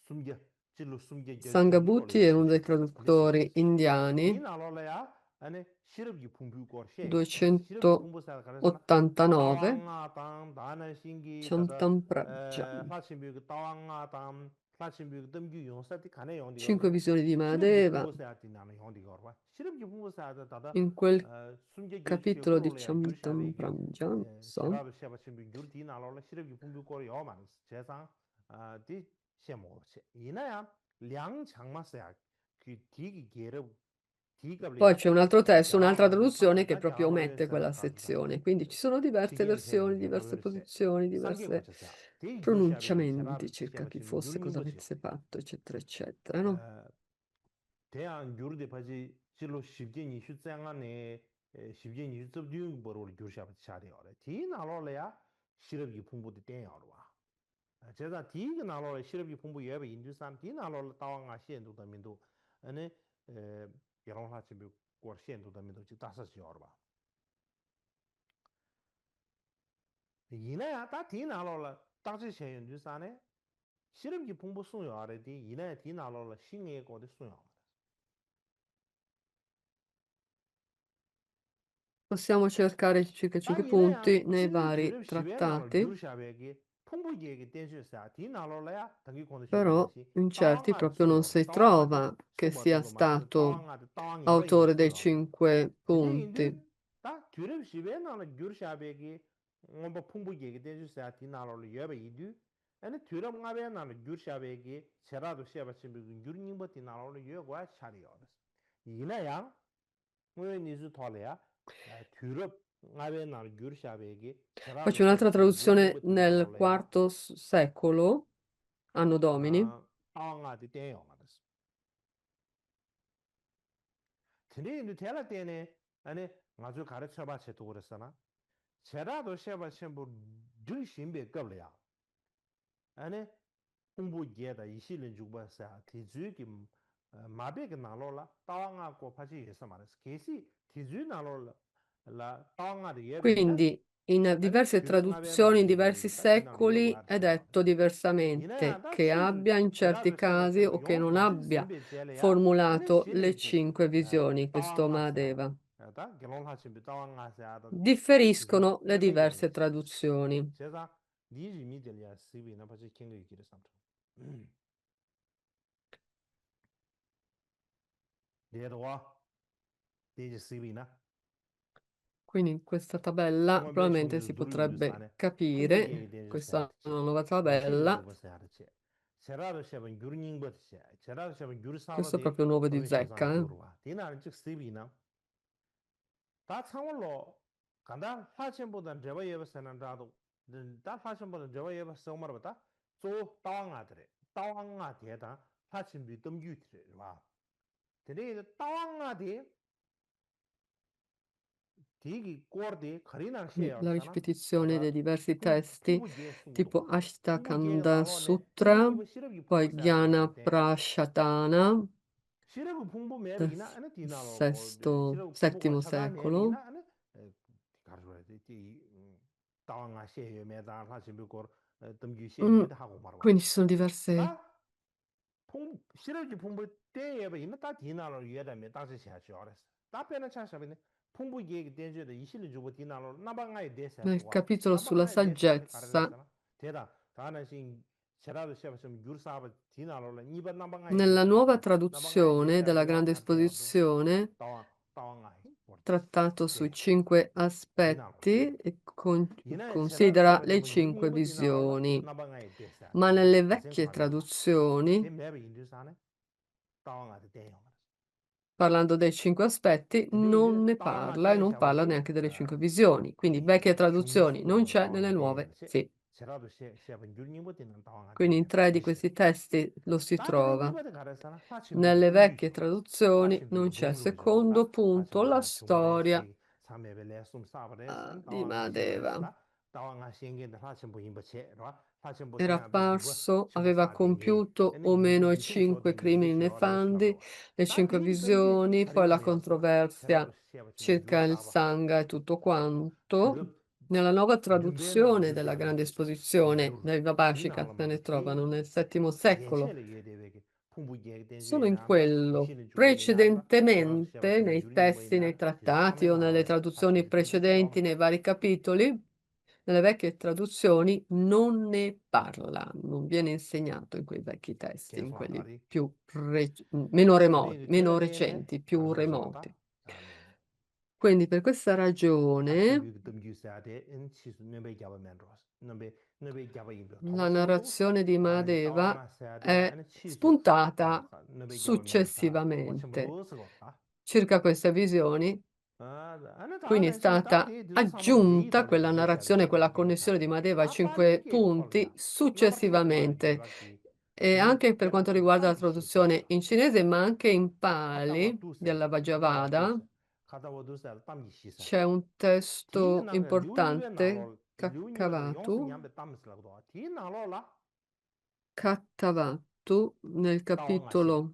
숨겨 찔로 숨겨
Sanghabutti è uno dei traduttori
리시아바스
indiani,
디나로래야 아니 시럽기 풍부고 셰야지 시럽기
289,
풍부사 가르스나 따왕아 땅 다나 신기 다다
Chantampraja.
사신비 그 따왕아 땅 사신비 그 덤기 용사티 가네 용디
Cinque
거봐
visioni di
시럽기
Mahadeva.
풍부사 디나는 용디 거봐 시럽기 풍부사 다다
In quel
숨겨 계시
capitolo di
후로래야 규샤베기
Chantampraja, non so.
제라도 셰바신비 규르 디나로래 시럽기 풍부고 요만 제상 디 셰모체 이나야 량 장마스야 그 디기 게르
Poi
디갑리아
c'è un altro testo, un'altra
야가로베
traduzione che
다
proprio
야가로베
omette quella
사다다
sezione. Quindi ci sono diverse
디게르
versioni,
셰바게
diverse
로베르세
posizioni,
상게
diverse
고쳤어요 디 규샤베기
pronunciamenti
제라도
circa chi
셰바신비
fosse, cosa
유르닝버지
avesse fatto, eccetera, eccetera, no?
대한 유르데 바지 실로 십진이 슈장안에 십진이 유습 뉴버로 규샤베 차리어래 디 나로래야 시럽기 풍부디 땡여와 제가 디가 나로래 시럽기 풍부 예베 인두산 디 나로래 따왕아 시엔도 민도 아니 여러하치 고 시엔도 민도 지 다서지 어봐 이나야 다 디나로래 다지 시엔 두산에 시럽기 풍부 소요 아래디 이나야 디나로래 신의 거디 소요
Possiamo cercare circa 5
이나야
punti nei
진리
vari
규럽 시베나로
trattati,
규르샤베기 풍부 얘기 댄스사 디나로래야 당기 konuşuyor
però
말이지
in certi
따왕아도
proprio non
소요
si
따왕아도
trova che sia
숨어들로 말해서
stato
따왕아도 따왕이 왜
autore dei
소요
5
근데 인도
punti.
다 규럽 시베나로 규르샤베기 뭐 풍부 얘기 댄스사 디나로를 여베 이두 아니 규럽 가베나로 규르샤베기 제라도 시아바치 규르닝버 디나로를 여과 차리어 이나야 왜 니즈 털이야 규럽 가베나로 규르샤베기
Poi
제라도
c'è un'altra
시아바치
traduzione
규르닝버
nel
디나로래야
IV secolo, anno domini,
따왕아도 떼요 말았어 근데 인도 텔라 때네 아니 아주 가르쳐 봐도 그랬잖아 제라도 시아바치 뭐늘 신배 겁이야 아니 공부계다 이실은 주고서 뒤주기 마베게 나로라 따왕하고 파지 해서 말했어 계시 뒤주 나로라 라 따왕하도 예베이다
quindi in
아니
diverse
규령 마베나
traduzioni, in diversi
예베이다 디나로
secoli è
여고하듯이
detto
이나야
diversamente,
다
che
치즈
abbia in certi
제라도
casi o
시아바치
che non
용도 늘
abbia
신배 제래야 아니
formulato le
실은지
5 visioni, questo
따왕하세요
Mahadeva.
다 결혼하신 비 따왕하세요 그래서
Differiscono le
내매게는
diverse traduzioni.
제가 니지 미들이야 시비나 바지 킹의 길을 삼죠 내도와 되지 시비나
Quindi in questa tabella
뭐
probabilmente
매슈미도
si
누르
potrebbe
유산에 풍부게
capire,
되지
questa è
사야지
una nuova
이실은
tabella,
주고서 하듯이 제라도 셔번 유르닝 버듯이 제라도 셔번
questo è
유르사바데
proprio nuovo di
포메션상
Zecca,
주로와 디나는 즉 시비나 다 창월로 간다 화천보다 저거 예버서는 나도 다 화천보다 저거 예버서 말보다 조 따왕아들이 따왕아디에다 화천 믿음 유트를 와 근데 따왕아디 디기 꼬르디 거리나
quindi la
셰어잖아
ripetizione dei
다다
diversi testi,
풍부제
tipo
숨도와 풍부제
Ashtakanda
나로네
Sutra,
디니기 시럽이
poi
풍부사야
Jnana
디나로 때
Prashatana,
시라고 풍부
del
맵이나 아니 디나로
VI,
시라고 풍부
VII
차다
secolo.
맵이나 아니 가르쳐 이 다왕아 시에 매다 사실 거 덤기 시에
Mm,
매다 하고 말고
Quindi ci sono diverse
다 시라고 풍부 때에 이나 다 디나로 유에다면 당시 시하죠 알았어 다 빼는 차샤비네 풍부 얘기 된저도 이실을 주고 디나로 나방아에 대해서
nel
와
capitolo sulla
나방아에 대해서 다
saggezza.
가르쳤잖아 대다 다는 신 제라도 시합했으면 유사바 디나로는 이번 나방아에
Nella
대해서
nuova
나방아에
traduzione
대해서
della
대화
Grande
가르쳐도
Esposizione,
다왕아에
trattato sui
네
5
디나로
aspetti, e
이나 제라도
considera le
시합했으면
5
유니버 디나로라
visioni,
나방아에 대해서
ma nelle
가생
vecchie
관계다
traduzioni,
대 맵이 인도사네 다왕아에 대해요
parlando dei 5 aspetti, non ne
다왕아
parla e non parla
대샤바디
neanche delle 5 visioni. Quindi vecchie traduzioni non c'è, nelle nuove sì.
제라도 시합은 유니버 디나 다왕아
Quindi in 3 di
이시
questi testi lo si
다들
trova.
니버드 가르사나 사침부
Nelle vecchie
덤규죠
traduzioni non
사침부
c'è.
룸룸죠 라
Secondo punto, la
사침부
storia
중레시 사메벨레 숨 사버레스
di
다왕아
Madeva.
시버레스라 다왕아 시행겐 사침부 임버체라 사침부
Era
시행아 베임버
apparso,
침부
aveva
사딩게
compiuto
에네
o meno i
이중
5
쇼딩게
crimini nefandi,
시어레스라고
le
다
5
뒤 덤규
visioni, poi la
자료하면서
controversia
제라도 시합을 좀
circa il
유사바
Sangha e tutto quanto.
주로
Nella nuova
윤배나로
traduzione della Grande
유지하면
Esposizione
매우
dei Vabhashika,
디나로
se
말도
ne trovano
제
nel VII secolo,
옌체를 예대베게 풍부게
sono in
된주에나라
quello.
이신의 주고리나라 제라도
Precedentemente,
시합하시면
nei
유리니
testi, nei
뭐이나 디
trattati o nelle
사메나로
traduzioni
사실 디지트
precedenti, nei
요마스
vari capitoli, nelle vecchie traduzioni non ne parla, non viene insegnato in quei vecchi testi, in quelli
겐소한다리
più meno remoti,
근데
meno
텔레데네
recenti, più remoti.
가르쳐서다 아멘
Quindi per questa ragione
아침비 덤규사데 엔 치수 넘베 잡으면로스 넘베 잡아임도
la
도바스고
narrazione di
아니
Mahadeva
따와나사데
è
아니 치수
spuntata
넘베 잡으면로다
successivamente
도바침로스고
circa queste visioni.
아니
Quindi è
다는 신
stata
다디 디스 사마도 게이
aggiunta
돌레
quella
데샤데
narrazione, quella
데베 게이
connessione di
차데
Madheva ai
다
5
빨리게
punti
콜이야 나바타마토
successivamente.
게라기
E
디
anche per quanto
제라도
riguarda la
땀기
traduzione
시도사
in cinese, ma anche in
카타와
Pali
두세
della
카타와
Bhagavata,
두세 카타와 두세 땀기 시사
c'è un testo
디나가 류니베
importante,
나로 류니베 용스
Kakkavatu,
냠베 땀스라고도 디나로라
Kattavatu, nel
따왕아 시
capitolo,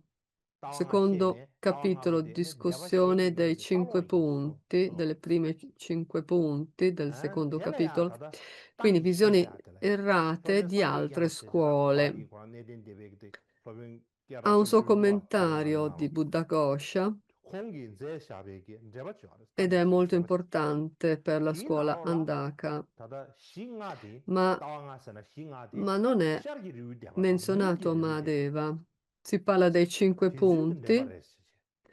따왕아
secondo
시에네
capitolo,
따왕아버데네 네바 시에게
discussione dei
가르치 달로
5
인수
punti, delle prime 5 punti del secondo
텔레야
capitolo,
다다
quindi
땀기
visioni
시사들
errate
프로빈
di
사베
altre
야버체다
scuole.
파리 고란 네덴 데베게 프로빈
Ha un
깨라심
suo
줄고 파리
commentario di
말라나로
Buddhaghosa
공기 제 샤베게 네바 줄
ed
땀기
è molto
시사버체
importante per la scuola
디나로라
Andaka,
다다 싱아디
ma,
따왕아서나 싱아디
ma non è
샤르기 류디아바도
menzionato a
류디 류디아바
Mahadeva. Si parla dei 5
디즈든
punti
데바레스지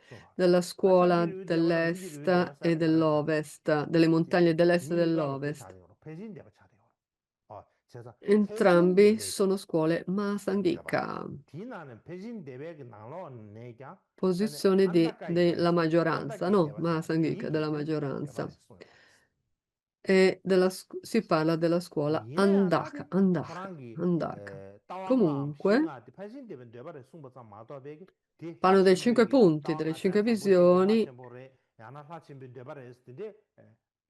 소
della
아샤르기
scuola
류디아바도 류디
dell'est e
류디아바사베 가르사나
dell'ovest, delle montagne dell'est e
디니가로
dell'ovest.
대차대요 패진 데바 차대요 제가 패진
Entrambi
데베
sono scuole
데바
Mahasangika,
디나는 패진 데베 나로 내가 아니
posizione
안다까이
della
가르사
maggioranza,
안다까이
no,
데바사
Mahasangika, della
디히든
maggioranza.
데바레스 소요
E si parla della scuola
이래야
Andaka,
다디
Andaka,
호랑기
Andaka.
따왕아
Comunque,
싱아 패진 데베 데바레 숨버자 마도베기 디
parlo dei 5
하침베기
punti, delle
따왕아
5
사사 보시기
visioni
하침보레 야나 하침베 데바레스 데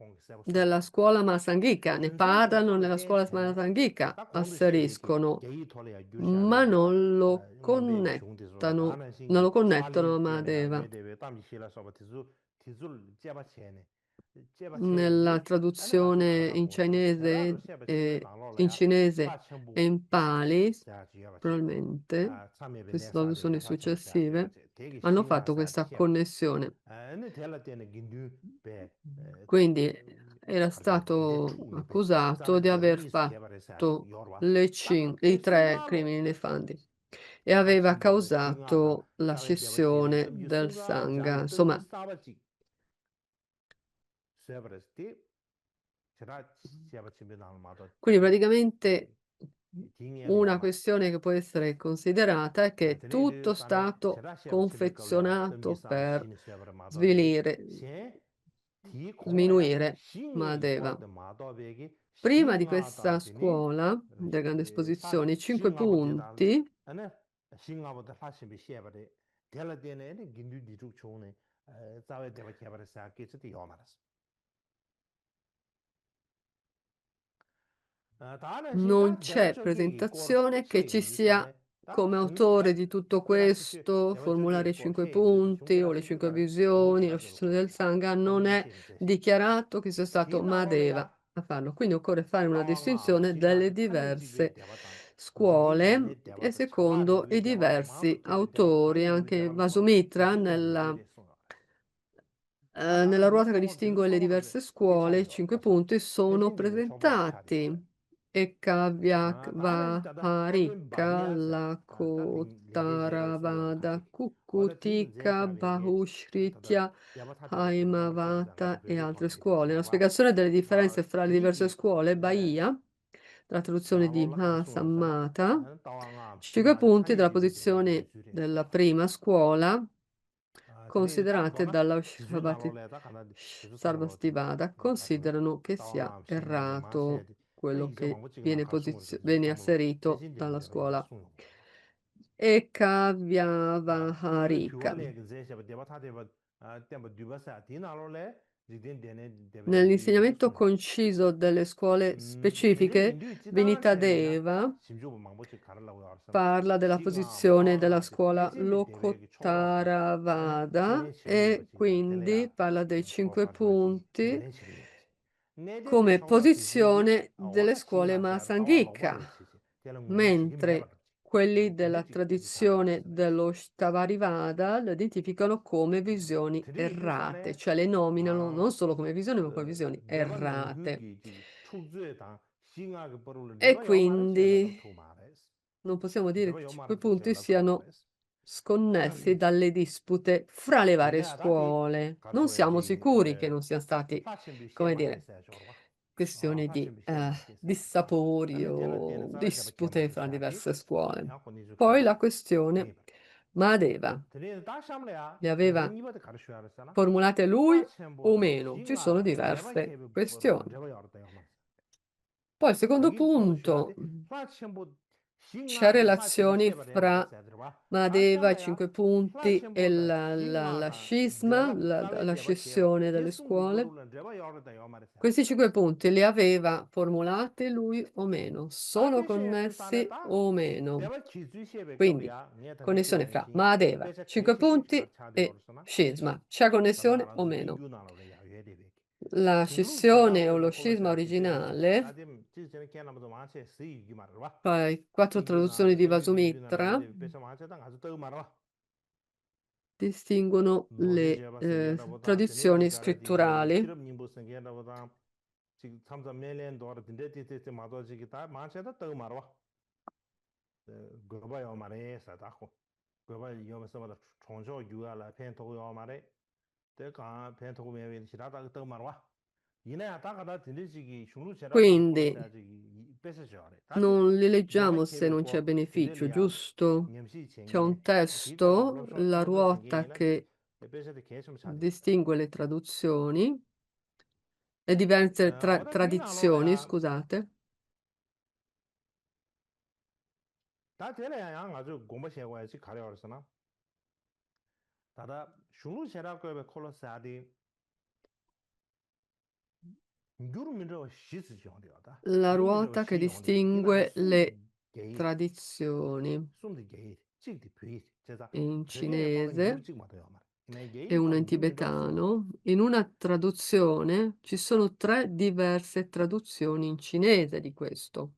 공세고
della scuola Mahasangika. Ne
은세기
parlano
소로
nella
된
scuola
체네
Mahasangika,
딱 공도 시에게
asseriscono,
게이 톨이야
ma
규샤베게
non lo
넘베 중디서
connettano,
다는
non
신기
lo connettono
빨리
a
때문에
Mahadeva.
메데베 땀이 실어서 티줄 제바 체네 제바
Nella
체기 아니 가서
traduzione in
가라고 제라도
cinese,
시합에 침배
in
나로래야
cinese
사천부
e in Pali,
자 지야바체
probabilmente,
참여베
queste
내사데
traduzioni
사천부 자
successive,
되바체 되게
hanno fatto
신가사데
questa
시합
connessione.
아니 텔라 때는 긴두 베
Quindi era
가르세 데
stato
투니베
accusato
자네
di aver
데미스 개발해서
fatto
요르와
i 3
신가로
crimini nefandi e aveva
하침보레 싱아다
causato la
자베 데바체네
scissione
덤유
del
숭가
Sangha.
자베 덤유
Insomma,
사바지 세버스티 제가 시아바침베 나마도
quindi praticamente una
딩에리아마
questione che può essere considerata è che è
드네드
tutto
산에
stato
제가 시아바침베 걸려 덤기
confezionato
사바
per
신이 세버라 마도베기
svilire,
신 디코라야
sminuire
신이
Mahadeva.
코르데 마도베기
Prima di questa
싱아다디니
scuola, della grande
사
esposizione, i 5
싱아보데다
punti
아니 싱아보다 하심비 시아바데 델라데네 긴두 디죽 좋네 자웨 데바 케바르사 케츠티 요마라스 다는
non
신다
c'è
데바초기 고
presentazione che ci sia come autore di tutto questo, formulare i 5 punti o le 5 visioni, lo scissione del Sangha, non è dichiarato che sia stato Mahadeva a farlo. Quindi occorre fare una distinzione delle diverse scuole e secondo i diversi autori. Anche Vasumitra nella ruota che distingue le diverse scuole, i 5 punti sono presentati. Ekavyaktvaharika, Lakotaravada, Kukutika, Bahushritya, Haimavata e altre scuole. La spiegazione delle differenze fra le diverse scuole, Bahia, la traduzione di Mahasammata, 5 punti della posizione della prima scuola, considerate dalla Sarvastivada, considerano che sia errato quello che viene asserito dalla scuola Ekavyavaharika. Nell'insegnamento conciso delle scuole specifiche, Vinitadeva parla della posizione della scuola Lokottaravada e quindi parla dei 5 punti come posizione delle scuole Mahasangika, mentre quelli della tradizione dello Shtavarivada le identificano come visioni errate, cioè le nominano non solo come visioni, ma come visioni errate. E quindi non possiamo dire che i 5 punti siano sconnessi dalle dispute fra le varie scuole. Non siamo sicuri che non siano stati, come dire, questioni di dissapori o dispute fra diverse scuole. Poi la questione Mahadeva. Le aveva formulate lui o meno? Ci sono diverse questioni. Poi il secondo punto, c'è relazioni fra Mahadeva, i 5 punti e la scisma, la scissione delle scuole. Questi 5 punti li aveva formulati lui o meno? Sono connessi o meno? Quindi, connessione fra Mahadeva, 5 punti e scisma. C'è connessione o meno? La scissione o lo scisma originale, poi 4 traduzioni di Vasumitra, distinguono le tradizioni scritturali. Quindi non li leggiamo se non c'è beneficio, giusto? C'è un testo, la ruota che distingue le traduzioni, le diverse tradizioni, scusate. La ruota che distingue le tradizioni in cinese e una in tibetano. In una traduzione ci sono 3 diverse traduzioni in cinese di questo.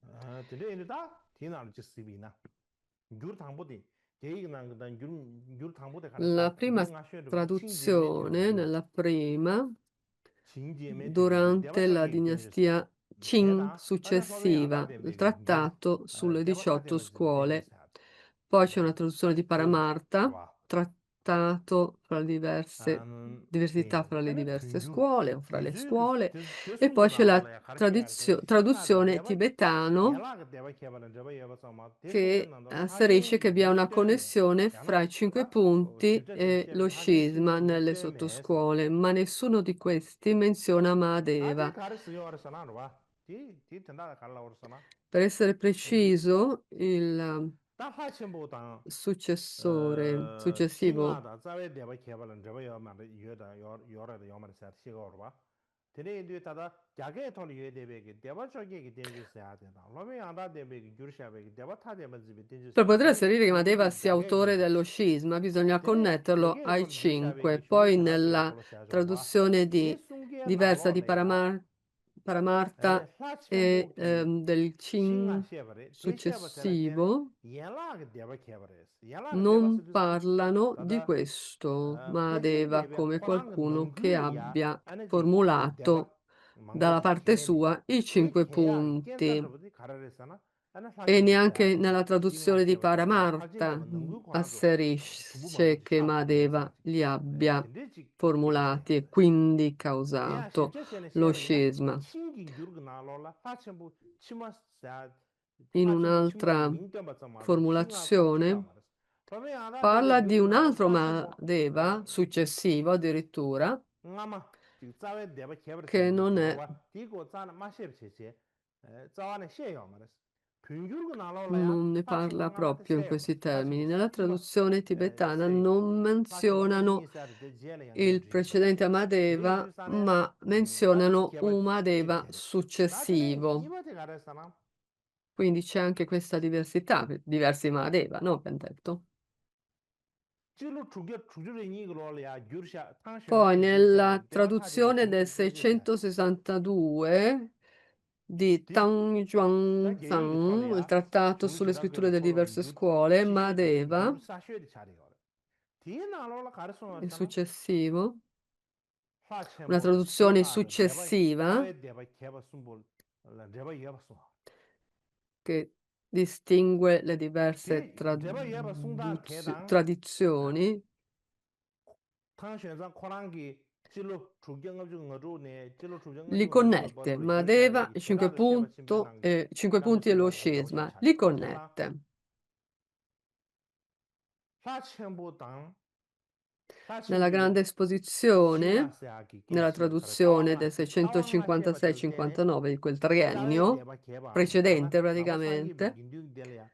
La prima traduzione, nella prima, durante la dinastia Qing successiva, il trattato sulle 18 scuole. Poi c'è una traduzione di Paramartha, trattato fra le diversità fra le diverse scuole o fra le scuole, e poi c'è la traduzione tibetano che asserisce che vi è una connessione fra i 5 punti e lo scisma nelle sottoscuole, ma nessuno di questi menziona Mahadeva. Per essere preciso, il successivo
tene indu tada gyage toli yoy debe deba choge ki tenju saya tena lomi anda debe ki gyurshabe ki deba ta deba zibi tenju
Per
saya
poter
te
asserire che Madeva
nungu
sia
gyage
autore dello
gyurbis
scisma, bisogna
tene
connetterlo
gyage
ai
toli gyurshabe ki
5.
shulu
Poi
chara debe
nella
kolo saya jorwa
traduzione
te sungye
diversa
nalo
di
le ya
Paramarta
la
e
chenpo ki
del
shinga
Cin
shebare te sheba tela tene
successivo
yenla ke deba kebares yenla ke deba
non
sidusan
parlano di
tada
questo,
peshin
Madeva,
debe
come
korang
qualcuno che
nangyu ya
abbia
ane ki deba
formulato dalla
mangbo
parte
tene le
sua i
te
5
kya genza
punti.
drupadi kararesana ane
E
hlachin bu
neanche
sayate
nella
jinga
traduzione di
sheba tela hlachin
Paramarta
deba nangyu korang zo tubu
asserisce
mangbo
che
sha kore
Madeva
sayate
li abbia
tende chik teki
formulati e
sayate
quindi
deya
causato
shibche shene
lo
sheba ya
scisma.
chingi gyurg na lo la hlachin bu chima sayate
In
hlachin bu chima
un'altra
ning tenpa tsa maro shinga kor chida
formulazione
maras pame anda debe
parla di
gyurg
un
na lo
altro
hlachin bu
Madeva successivo addirittura
ngama chik tsawe deba kebar
che
sayate
non è
jorwa digo tsana ma sheb che tsawa ne she yo maras pyungyurg na lo la ya
non ne
hlachin bu
parla
ngama te
proprio in
she yo
questi
maras hlachin bu
termini. Nella
sa chima
traduzione tibetana
se yo
non
hlachin bu ngama nyi
menzionano
sayate de jele yang
il
gen rin maras
precedente
tene
Amadeva,
indu sane
ma
dati
menzionano
kebar
un
sheb
Madeva
chere tene
successivo.
nipa te karasana
Quindi c'è anche questa diversità, diversi Mahadeva, no? Ben detto.
chilo chugye ni lo le ya gyursha tang shen
Poi
zang gyursha
nella
be deba ta de be
traduzione
shulu
del
de tenje sa
662 di
ti
Tang
da ge yi to le
Zhuangzang, il
ya
trattato
shulu
sulle
chira
scritture
be
delle
kolo
diverse
gyur
scuole,
chi ge be
Mahadeva,
gyur sa shwe de chari yo ti na lo la kar so
il
sana
successivo,
ha chen
una
bo de
traduzione
shinga de deba
successiva
tawe deba keba sumbol la deba yeba so
che distingue le diverse
ti deba yeba sungdan te dang
tradizioni,
tang shen zang korang gi chilo chugye ngab ju ngado ne chilo chugye ngab
li
ju ngado ne bor
connette.
bor gyursha be
Mahadeva,
gi
i
chera de sheba chimbe nang
5
dame
punti e lo
sungwa de deba sheba
scisma,
chari
li
te la
connette.
la chenpo dang la
Nella
chenpo
grande
shinga
esposizione,
seagi gen
nella
sheba kare tawa
traduzione
nga
del
tawa nga sheba tel tene
656-59 di quel
tsawe
triennio
deba keba arsana
precedente
nabo sangi be
praticamente,
gindu dele ya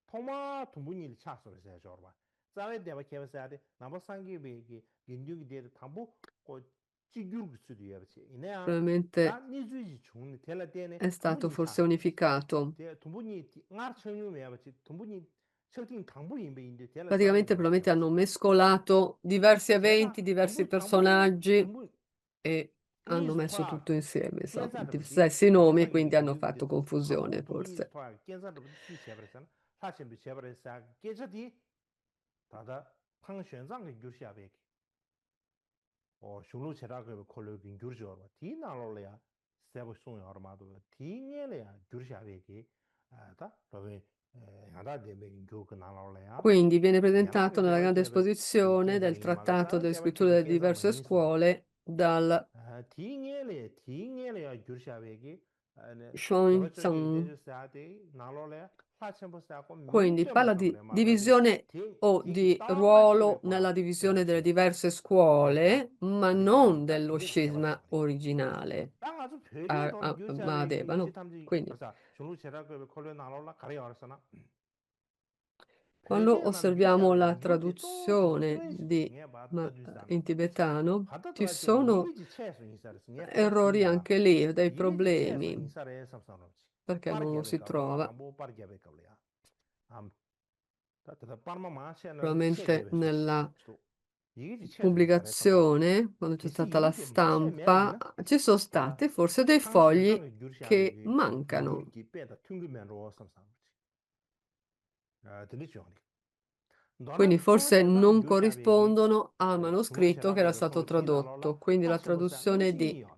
thoma tumbuni li cha sore se jorba tsawe deba keba seade nabo sangi be gindu dele thambu ko chigyur gu sudu yabache ina ya da
probabilmente
nizu ji chungni tela tene
è stato
tumbuni cha
forse
sore
unificato.
te tumbuni ngar chengyu me yabache tumbuni chengting thangbu yinbe inde tela tsawe
Praticamente
deba
probabilmente
keba
hanno
se
mescolato diversi
제가
eventi, diversi
tumbu 당부
personaggi
tumbu
e hanno
니즈
messo
토야
tutto insieme, insomma,
겐자르
gli
버디
stessi nomi e
나보상기
quindi hanno
민두기
fatto
데서
confusione,
당부 tumbu 니즈
forse.
토야 겐자르 버디 시 제버선 사실 비 제버선 게저디 다다 탕션장의 규시아베 슈루 제라그 콜로긴 규르죠 디나로래야 세버 송이 얼마도 디니에야 규시아베기 아다 그왜 야다 데베긴 교그 나로래야
Quindi viene presentato
야나게
nella
데버
grande
제베
esposizione del
겐자기
trattato
말라사
delle
데버
scritture
제베
delle
겐자로
diverse
인수와
scuole dal
팅엘이야 규르샤베기 아니 데버처기
Xuanzang.
데주사데 나로래 하첨보사고
Quindi parla
민템바서
di
그래 말라데
divisione o
티
di
따마
ruolo
쉐베과
nella divisione delle
데버체
diverse
데다
scuole, ma
아리야나
non
다
dello
틴데지
scisma
개발했어
originale.
딱 아주 별게 돈 규르샤베기
Mahadeva, no?
시탐지
Quindi,
그래서 중루 제라고 콜레 나로라 가려 알았으나
quando
별게 나는
osserviamo la
규르샤베기 뉴르디 또
traduzione
스웨시
di,
녜바
ma-
따주잖아
in tibetano,
가다
ci
들어가지고
sono
니비지 체에서 인사를 녜
errori
코르스니야
anche lì, dei
이미지 체에서
problemi,
인사를 해서 삼삼로지
perché non lo
빠르게
si
배가 로아
trova.
남보 빠르게 배가려야 암 다다 빠르마 마셔는 셰게
Probabilmente
배시
nella
또 이게 체에서 인사를 삼삼로
pubblicazione, quando c'è
디시
stata la
이미지 마셔
stampa,
매기나
ci sono
다다
state forse dei fogli
탕신장의
che
규르샤베기
mancano.
민두기 빼다 튕기면로 삼삼로지 아 들리죠
Quindi
너는
forse
탕신장의
non
규르샤베기
corrispondono al
중로
manoscritto che era
제라고
stato
콜로 티나로라
tradotto. Quindi la
하첨보사 너무
traduzione di
신기해요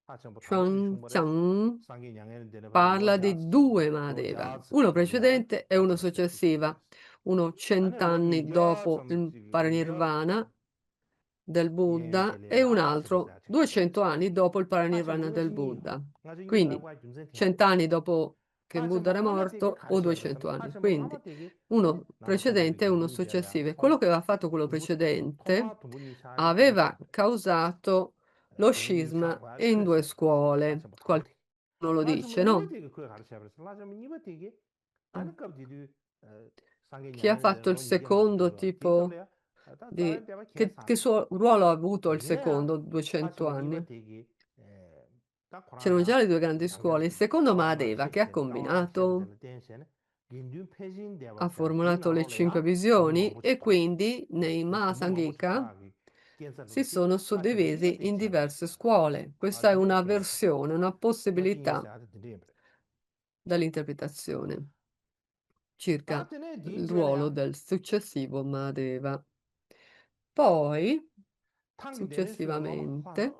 하첨보 당부지 흉버레스
Xuanzang
상기 양해는 되는 바로
parla
로자스
di due
로자스
Mahadeva, uno
콜로야
precedente e uno
하첨보사
successiva,
티슈버레스
uno
안에 로기
100 anni
여
dopo il
섬지 여
parinirvana del Buddha e un
예데레라
altro
하첨보사 티슈
200 anni dopo il
하첨
parinirvana
누가
del
신기해요
Buddha.
아주
Quindi
이라고 준선 티
100 anni dopo che il Buddha
하첨보
era
아마 되게
morto o
가르쳐야 버렸잖아
200 anni.
하첨보
Quindi
아마 되게
uno
나보 상기
precedente e uno
베긴 둥데레야
successivo. E quello
톰
che aveva fatto quello
tum부
precedente
토마 tum부니 샤게
aveva
가르쳐
causato lo
tum부니
scisma
샤고
in due
알레레세
scuole.
하첨보 아마
Qualcuno
되게
lo
하첨보
dice,
니버
no?
되게 그걸 가르쳐야 버렸어 하첨보 니버 되게
Ah.
아는 값디도 상계
Chi ha
양해는
fatto
되는
il
거 이게 나서
secondo
그거
tipo
디컵래야
che suo ruolo ha avuto il secondo 200 anni? C'erano già le due grandi scuole. Il secondo Mahadeva, che ha combinato? Ha formulato le 5 visioni e quindi nei Mahasangika si sono suddivisi in diverse scuole. Questa è una versione, una possibilità dall'interpretazione circa il ruolo del successivo Mahadeva. Poi, successivamente,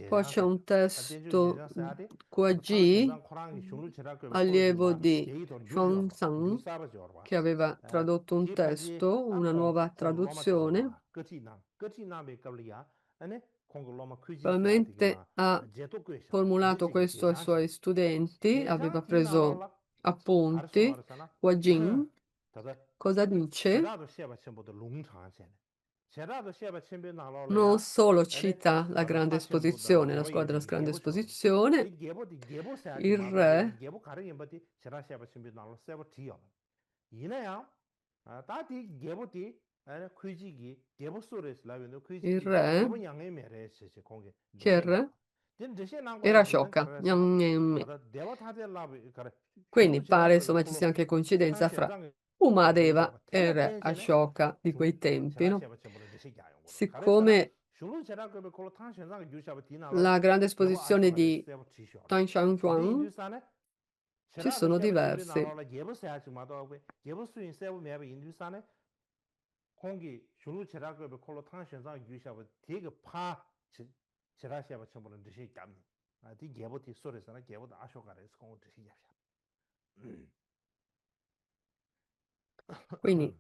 poi c'è un testo Guaji, allievo di Xuanzang, che aveva tradotto un testo, una nuova traduzione. Probabilmente ha formulato questo ai suoi studenti, aveva preso appunti. Guajin, cosa dice? Non solo cita la grande esposizione, la scuola della grande esposizione, il re il re, chi è il re? Era Ashoka. Quindi pare insomma ci sia anche coincidenza fra Umadeva e il re Ashoka di quei tempi, no? Siccome la grande esposizione di Tanshanzhuang ci sono diversi. Quindi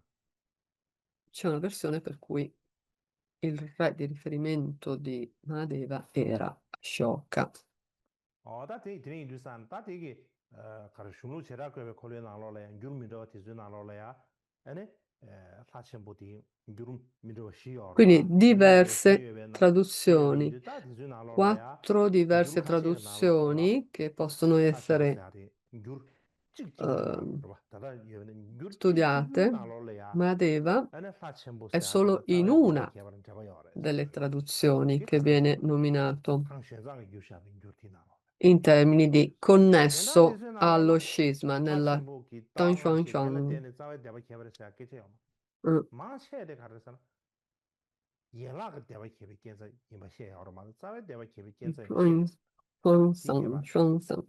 c'è una versione per cui il re di riferimento di Mahadeva era Ashoka. Quindi diverse traduzioni, 4 diverse traduzioni che possono essere studiate. Mahadeva è solo in una delle traduzioni che viene nominato in termini di connesso allo scisma nella Tanshuangchuang. Xuanzang.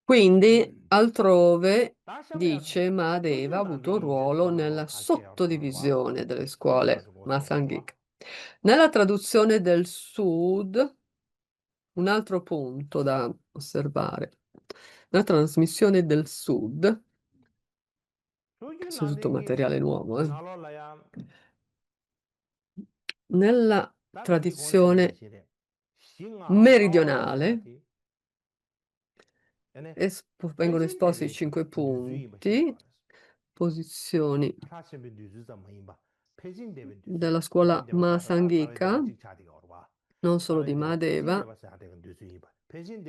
Quindi altrove dice Mahadeva ha avuto un ruolo nella sottodivisione delle scuole Masangika. Nella traduzione del Sud, un altro punto da osservare, nella trasmissione del Sud, questo è tutto materiale nuovo, nella tradizione meridionale vengono esposti i 5 punti, posizioni della scuola Mahasangika, non solo di Mahadeva,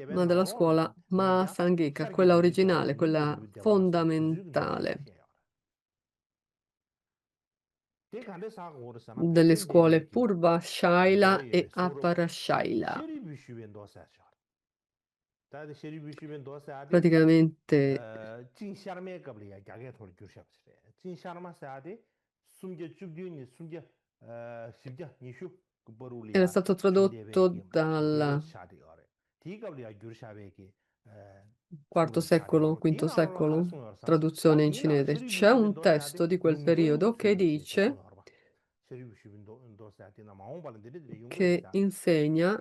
ma della scuola Mahasangika, quella originale, quella fondamentale, delle scuole Purva Shaila e Apara Shaila. Praticamente era stato tradotto dal IV secolo, V secolo, traduzione in cinese. C'è un testo di quel periodo che dice che insegna,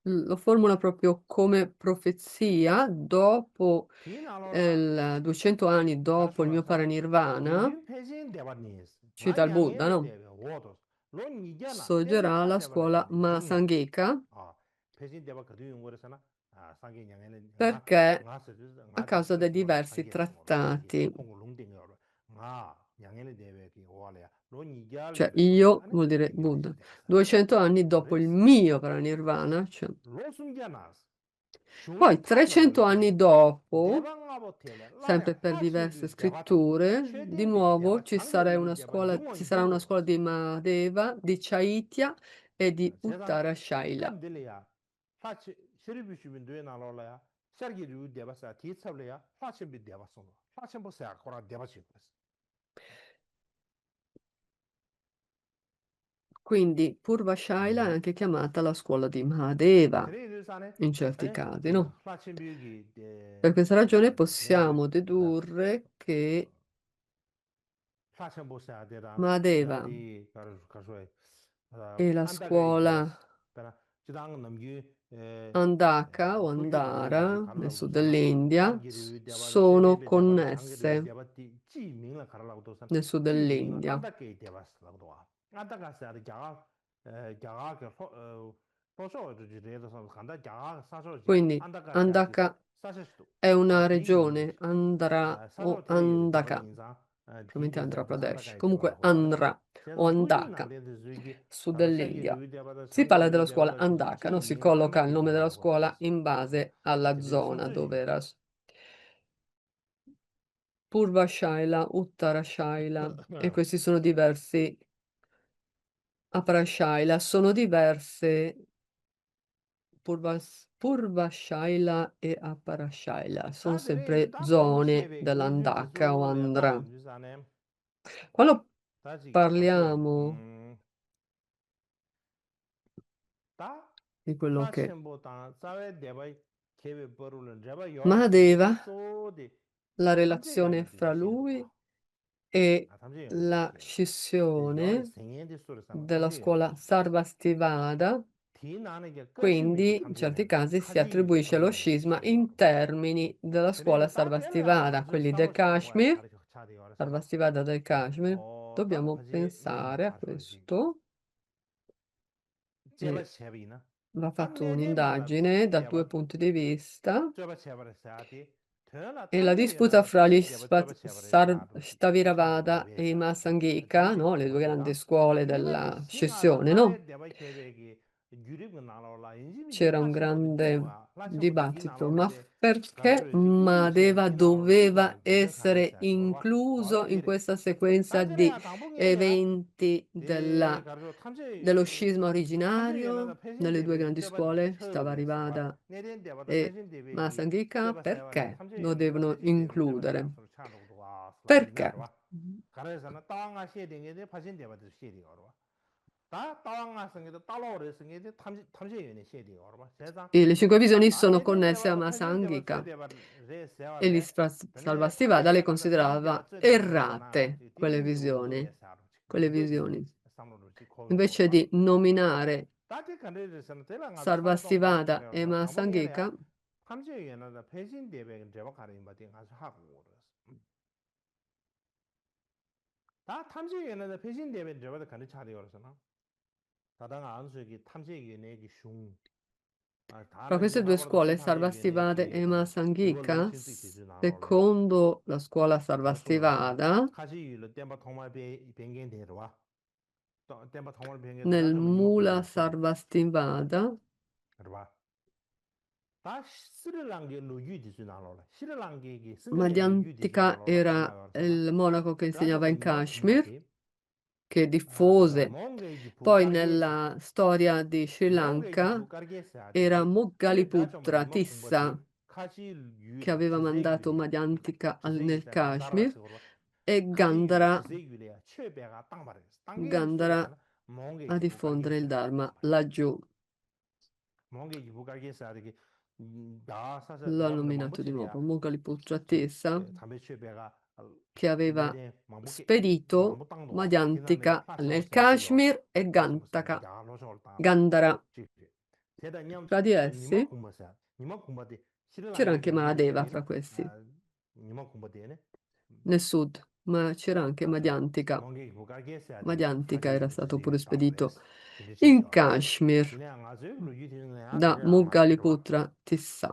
lo formula proprio come profezia dopo 200 anni dopo il mio paranirvana, cita il Buddha, no? Sorgerà la scuola Mahasangika perché a causa dei diversi trattati, cioè io vuol dire Buddha, 200 anni dopo il mio paranirvana, cioè Poi 300 anni dopo,
Deba ngabo tele,
sempre
lare
per
Hachi
diverse
yu deba to,
scritture,
Che
di
Denbi
nuovo
deba,
ci
Changde
sarà
yu
una
deba,
scuola,
Dungwa
ci
yu
sarà una
dungwa.
scuola di Mahadeva, di Chaitya e di
Chedan,
Uttara Shaila.
Gam dili ya, Hachi, Shiribi shubin duwe na lo la ya, Shargi yu deba sa, Ti tsable ya, Hachimbi deba songo. Hachimbo sa kora deba chikwas.
Quindi Purva Shaila è anche chiamata la scuola di Mahadeva
Tene yu sane,
in certi casi,
Tene
no?
Hachimbi yu gi,
Per questa ragione
deba,
possiamo dedurre che
Hachimbo sa deda,
Mahadeva
Dadi, Karshuay,
e la
Andaga yu deba,
scuola
Pera, Chidang namgyu,
Andaka o
Tuti namgyu gi
Andara nel
karla
sud
sana,
dell'India
Shargi yu deba,
sono
Shedebe deba, Changde yu
connesse
deba, Ji mingla karla sana,
nel sud
Ji mingla
dell'India.
Andaga yu deba slagdoa. Andaga sa gyaga ke posho yu deba sana, Kanda gyaga sasho ji,
Quindi
Andaga sa ji,
Andaka
sashistu.
è una
Digi
regione,
yinji.
Andhra
Sasho
o
tele yu deba
Andaka,
inza,
probabilmente
Digi
Andhra
sa ji, Andaga
Pradesh,
yu deba
comunque
lagdoa.
Andhra o
Chedan Tuyi
Andaka,
nangde de zuigi,
sud
Shargi
dell'India.
yu deba da,
Si
Shangi
parla
yu
della
deba
scuola
da,
Andaka, no?
Ji
Si
mingla
colloca
Andaga
il
yu
nome
deba
della
lagdoa.
scuola in base alla
Tele
zona
sunzu
dove
ji.
era Purva Shaila, Uttara Shaila e questi sono diversi Apara Shaila, sono diverse Purva Shaila e Apara Shaila, sono
Da tene
sempre
da mabu
zone
shebe gyurju
dell'Andaka o
jisu le
Andhra.
tang ju sane.
Quando
Da ji karsho.
parliamo
Da
di quello
la
che
chenpo tang zawe deba kebe boru le deba yola
Mahadeva,
tene so de
la
tamche
relazione
yana de
fra
shiri
lui
duwa.
e
Tamche yana de
la
shiri. De yola
scissione
senyen de sura sama
della
tamche yana
scuola
de.
Sarvastivada,
Ti nane ge kachin begi
quindi in
tamche
certi
yana.
casi si
Kaji yu
attribuisce lo
tamche yana de
scisma
shiri
in
duwa.
termini della scuola
Tene da tela
Sarvastivada,
ngazu
quelli del
salo shangwa ya
Kashmir,
kari chadi yola sana.
Sarvastivada del Kashmir.
O da
Dobbiamo
paji
pensare a
karsho ji.
questo.
Jeba
E
chebi na.
va
Da
fatto
nene mala de
un'indagine da due
jeba.
punti di vista
Jeba chebare saati. Tena
e la
tamche yana
disputa
da
fra gli
pechin jeba chebare saatu. Chang
Staviravada
debe
e i
sa.
Masangika,
Tamche
no?
yana
Le due
mati
grandi
da.
scuole
Nipa de
della
si nga da
scissione, no?
zawe deba kebe ki gyurib na lo la. Inji mi de
C'era
la
un
chenpo de
grande
jingwa. La chenpo de di na
dibattito,
lo le
ma
de.
perché
Karsho ji gyurib shen
Madeva
di na lo le de
doveva
la gyurib kage
essere
sa korwa.
incluso
Wala
in
tiri.
questa sequenza
Da tere
di
ya tangpo nge le ya.
eventi
De karsho tamche
dello scisma
yana da
originario
pechin
nelle due
debe
grandi
jeba
scuole,
chebu le se wa.
Stavarivada
Neden deba da
e
pechin debe ki
Masangika?
jeba sewa le.
Perché
Tamche
lo
yana da
devono
pechin debe jeba sewa
includere?
suru chan rukdu wa sla di
Perché?
narwa. Kare sana tawa nga she de nge de pechin deba de she de warwa. Ta tawa nga sange de talo re sange de tamche yana she de warwa. Seza
E le cinque visioni
ta
sono
neden deba
connesse a
da pechin deba tsu
Masangika
deba re sewa
e
le. Pene tamche
Salvastivada le
yana da pechin deba
considerava
tsu deba re na
errate,
di
quelle
nge wudu
visioni,
le sa ru.
quelle
Wudu di
visioni.
samlo ru chi kowe
Invece
warwa.
di nominare
다티 컨디션 때랑 아주 상동
Sarvastivada
바탕이라
e
당봉년에야
Masangika,
탐지에는 배신 대백은 제가 가는 바딩 아주 하고 그랬어. 다 탐지에는 배신 대백은 제가 가는 차리 그러잖아. 다당 안수기 탐지에 내기 슝. 아
fra
다른
queste due
제하고도
scuole,
신탐지에
Sarvastivade
내기
e
다 이거
Masangika,
롱신 뜻이 나눠래.
secondo la scuola
가서라
Sarvastivada,
가시유를 땜바 통말 변경 되러와. 또 땜바 통말 변경
nel
들어가면 이만
Mula
공부를 시리.
Sarvastivada,
그러봐. 다 스리랑게 노유디 주나로라. 스리랑게기 승근에 노유디
Madhyantika
주나로라.
era
알라가르잖아.
il monaco che insegnava
그래서
in
이만
Kashmir,
공부디.
che
다다
diffose
몽게기
poi
부가르게세.
nella storia di Sri
몽게기
Lanka,
부가르게세
era
아디기. 테 다좀
Moggaliputra
이만
Tissa,
공부디. 카시
che
유다
aveva mandato
지세규리야.
Madhyantika
지세규
nel
때문에
Kashmir,
다라바스 걸어.
e
카시 유다
Gandhara,
지세규리야. 최배가 땅 말이야. 땅게
Gandhara
소리잖아.
a
몽게기
diffondere il
부가르게세
Dharma
아디기.
laggiù.
몽게기 부가르게세 아디기. 다 사실
L'ho
여러분들
nominato di
망부치리야.
nuovo, Moggaliputra Tissa,
담배 취배가
che aveva
내내 망부게
spedito
망부땅도 지난해
Madhyantika
플라시모
nel
세티요
Kashmir e
플라시모 세티 야로서 땅
Gandhara.
지지 대다 냠
Fra di
니마
essi
공부사 니마 공부데
c'era
시르랑게
anche
노유
Mahadeva
되게
fra questi,
아 니마 공부데네
nel sud, ma c'era anche
다다
Madhyantika.
몽게 부가게 세야디
Madhyantika era
카지
stato
지지
pure spedito
땅레스 지지
in
여러와
Kashmir
지네 아주 노유 되는 야
da
그래 말이야
Moggaliputra Tissa.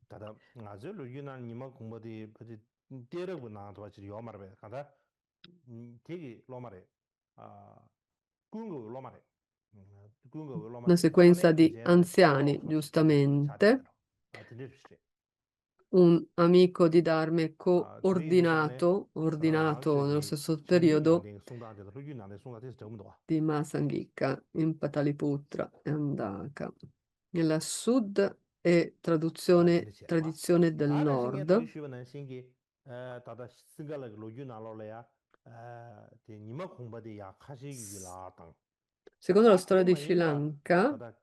다다 아주 노유나 니마 공부데 버지 때려고 나도 같이 요 말বে 가다 되게 로마래 아 군고 로마래 군고
Una
로마래
sequenza
손에
di
이제는
anziani,
달로 같이
giustamente,
차대로
un amico di Dharma
아,
coordinato, ordinato nello stesso periodo di Masangika in Pataliputra e Andaka. Nella Sud e tradizione del Nord. Secondo la storia di Sri Lanka,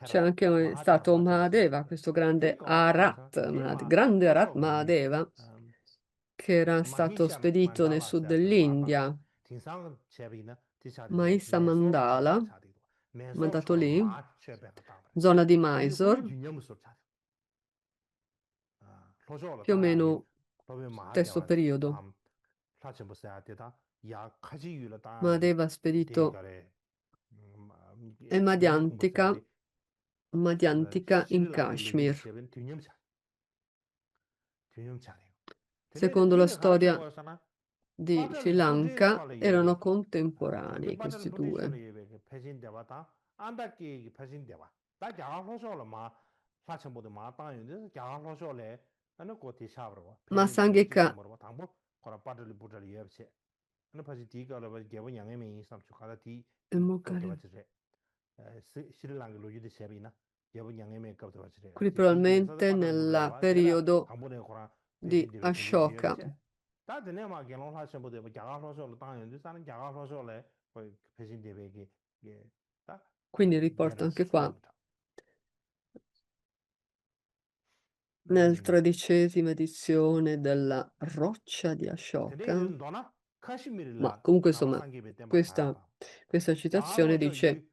c'è anche stato Mahadeva, questo grande grande Arat Mahadeva, che era stato spedito nel sud dell'India. Mahisa Mandala, mandato lì, zona di Mysore, più o meno stesso periodo. Mahadeva spedito e Madhyantika in Kashmir. Secondo la storia di Sri Lanka erano contemporanei questi due. Ma Sangika e Mokale. Qui probabilmente nel periodo di Ashoka. Quindi riporta anche qua nel 13ª edizione della Roccia di Ashoka. Ma comunque insomma questa citazione dice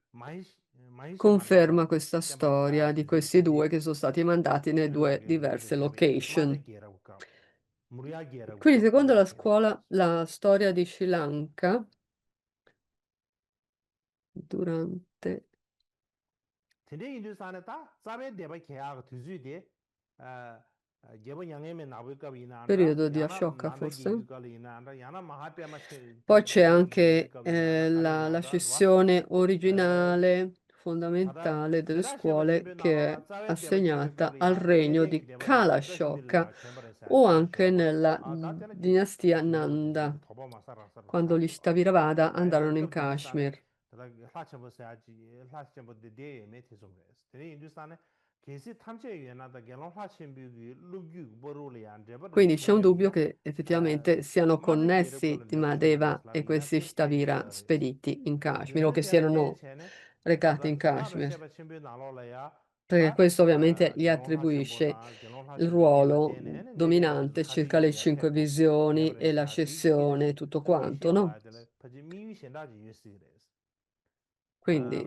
conferma questa storia di questi due che sono stati mandati nelle due diverse location. Quindi secondo la storia di Sri Lanka, durante periodo di Ashoka forse. Poi c'è anche la scissione originale, fondamentale delle scuole che è assegnata al regno di Kala-Ashoka o anche nella dinastia Nanda, quando gli Shtaviravada andarono in Kashmir. Quindi c'è un dubbio che effettivamente siano connessi di Mahadeva e questi Shtavira spediti in Kashmir o che siano recati in Kashmir, perché questo ovviamente gli attribuisce il ruolo dominante circa le 5 visioni e la scissione e tutto quanto, no? Quindi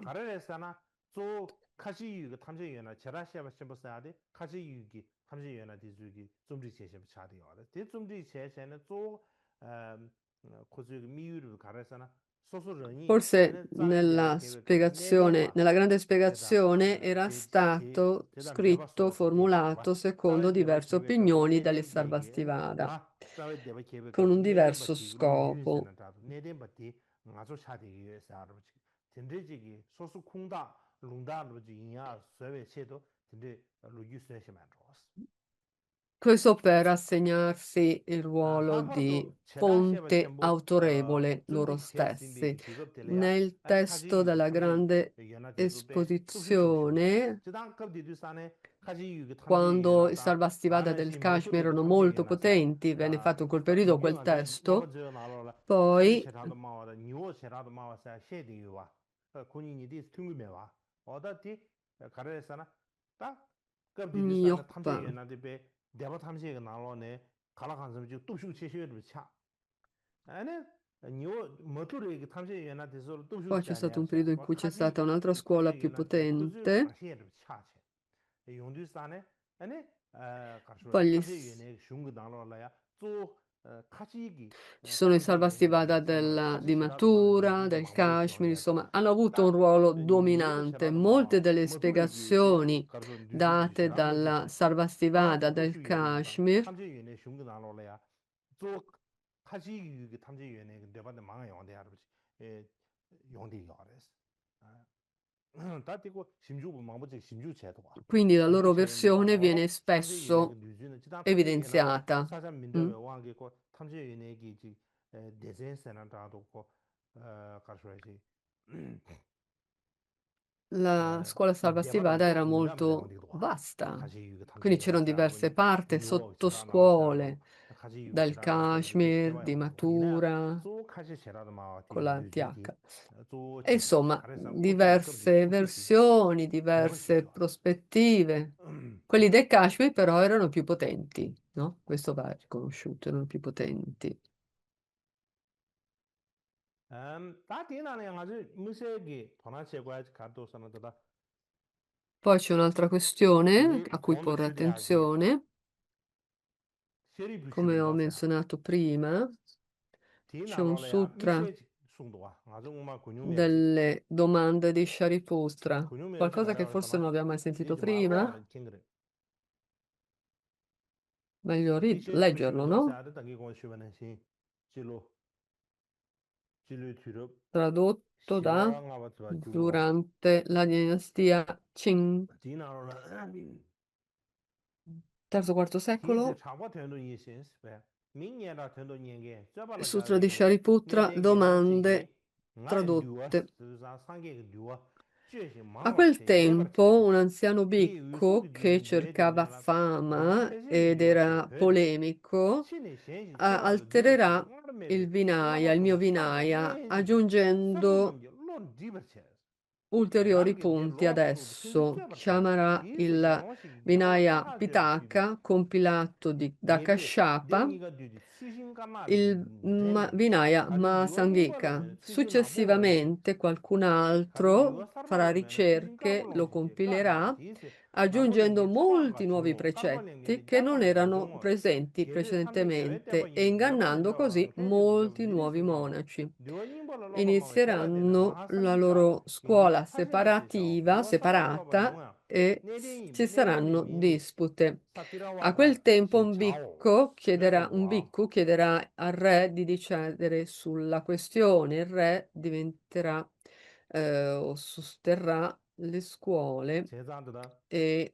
forse nella spiegazione, nella grande spiegazione era stato scritto, formulato secondo diverse opinioni dalle Sarvastivada, con un diverso scopo. Questo per assegnarsi il ruolo di fonte autorevole loro stessi. Nel testo della grande esposizione, quando i Sarvastivada del Kashmir erano molto potenti, venne fatto in quel periodo quel testo, poi Nyokpa. Poi c'è stato un periodo in cui c'è stata un'altra scuola più potente. Poi ci sono i Sarvastivada di Mathura, del Kashmir, insomma, hanno avuto un ruolo dominante. Molte delle spiegazioni date dalla Sarvastivada del Kashmir
다 되고 심주부 망부지 심주 제도와
Quindi la loro
심주 제도는
versione viene
탐지 유네기
spesso
뉴즈는 지단 탐지 유네나
evidenziata.
사자 민더베
Mm?
왕게고 탐지 유네기 지 대전세나 다도고 가르쳐야지
La scuola Salva
대바람
Stivada era
또 인감
molto
내용도 와
vasta,
가지 이거
quindi
탐지
c'erano
가서
diverse parti,
뉴욕 지라 나와서
sottoscuole,
가지 이거
dal
지라 나와서 이게
Kashmir, di
대화요 이나
Mathura,
또 가지 제라도
con
마와티
la
뉴진디
TH.
또
E
진짜
insomma,
가르쳐 고등어 급지
diverse
툭툭이
versioni,
대본
diverse
시죠
prospettive. Quelli del Kashmir però erano più potenti, no? Questo va riconosciuto, erano più potenti.
다 대나네 아주 무색이 도나체과 가도 선언다
Poi c'è un'altra questione
우리
a cui
공도
porre
시대하게
attenzione,
세리
come
부슈도
ho
요새
menzionato prima, c'è un
대나로야
sutra
미세 송도와 아주 정말 근육면지
delle domande di Shariputra,
근육면지
qualcosa che
말이야
forse non
그랬잖아
abbiamo mai sentito
이제 말고
prima,
하는 킹그래
meglio
미세
leggerlo,
부슈도
no?
사다 당기 건 쉬면은 시 진로 진로 뒤로
Tradotto da
시라가 봐도 주고
durante la dinastia Qing,
디나로라
III-IV
디제
secolo,
차과 되는 이신 왜 민년라 되는 년게
il
저발라
Sutra di
가르시
Shariputra,
내된 게란지기
domande
나 류어
tradotte.
스자 상게 류어 죄시
A
마라
quel
체 제버
tempo un
체데스
anziano
디
bicco
위속이
che
뒤는 뇌된
cercava
데라 다
fama
체제
ed
류어체
era
되데
polemico,
신의 현실 제발로 류어체
altererà
나르메베
il Vinaya, il mio
나바도 딱다
Vinaya,
녜지
aggiungendo
서버는 론 디버 체스
ulteriori
남게 데
punti
로프도 근데
adesso.
제버 체스
Chiamerà
디스
il
개원식 개발로
Vinaya
따하죠 비비
Pitaka, compilato da
예배
Kashyapa,
대응이가 되지 수신가나
il
되네
Vinaya
가진 류어
Masangika.
닝벌하면 수신 낭보하면
Successivamente qualcun
가진
altro
류어
farà
살발하면 수신
ricerche, lo
까불로 이제 까르샤
compilerà,
디스
aggiungendo
낭보된 게
molti
처방가
nuovi
중로 까불린 게
precetti che non
자발로
erano
가정어
presenti
예배 삼계 대회
precedentemente e
때문에 내발로
ingannando così
저 현실도 저
molti
미리
nuovi
수마로
monaci.
류어 닝벌로 로마마 제발 되는
Inizieranno la
마하상기가
loro
인디와
scuola
파시마시죠
separativa,
류어 살발로
separata
뭐야
e
내den이
ci
내den이
saranno
민디
dispute. A
사티라와가
quel tempo
지 자오
un
그래서
bicco chiederà al re di decidere sulla questione. Il re diventerà o sosterrà le scuole
제자들다
e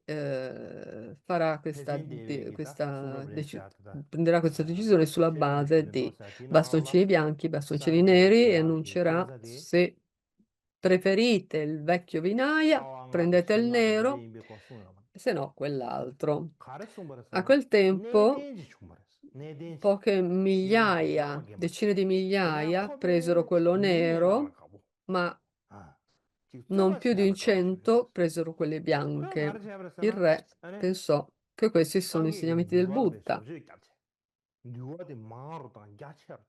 farà
패진 대회기다 수로브레시아다
prenderà questa decisione sulla
세리
base
부슈는
di
노사 디나로라
bastoncini bianchi, bastoncini
사르게
neri e
야기
annuncerà
제자디
se preferite il vecchio Vinaya,
사왕아도
prendete il
신나도
nero,
레인베 고송요
se no quell'altro.
가르송
A
버렸잖아
quel tempo
내den지 충분했어 내den지
poche
시에는
migliaia,
디나마게 맞지
decine di
그냥
migliaia presero
코베
quello
민년하라
nero,
가보
ma
아 지금
non
저바
più di
시야라 가보
100
싶었어
presero quelle
왜
bianche.
가르쳐
Il
버렸잖아
re
아니
pensò che questi sono
상계가
insegnamenti del
뉴얼
Buddha.
베소지 깝체 뉴얼의 마루다 야체르다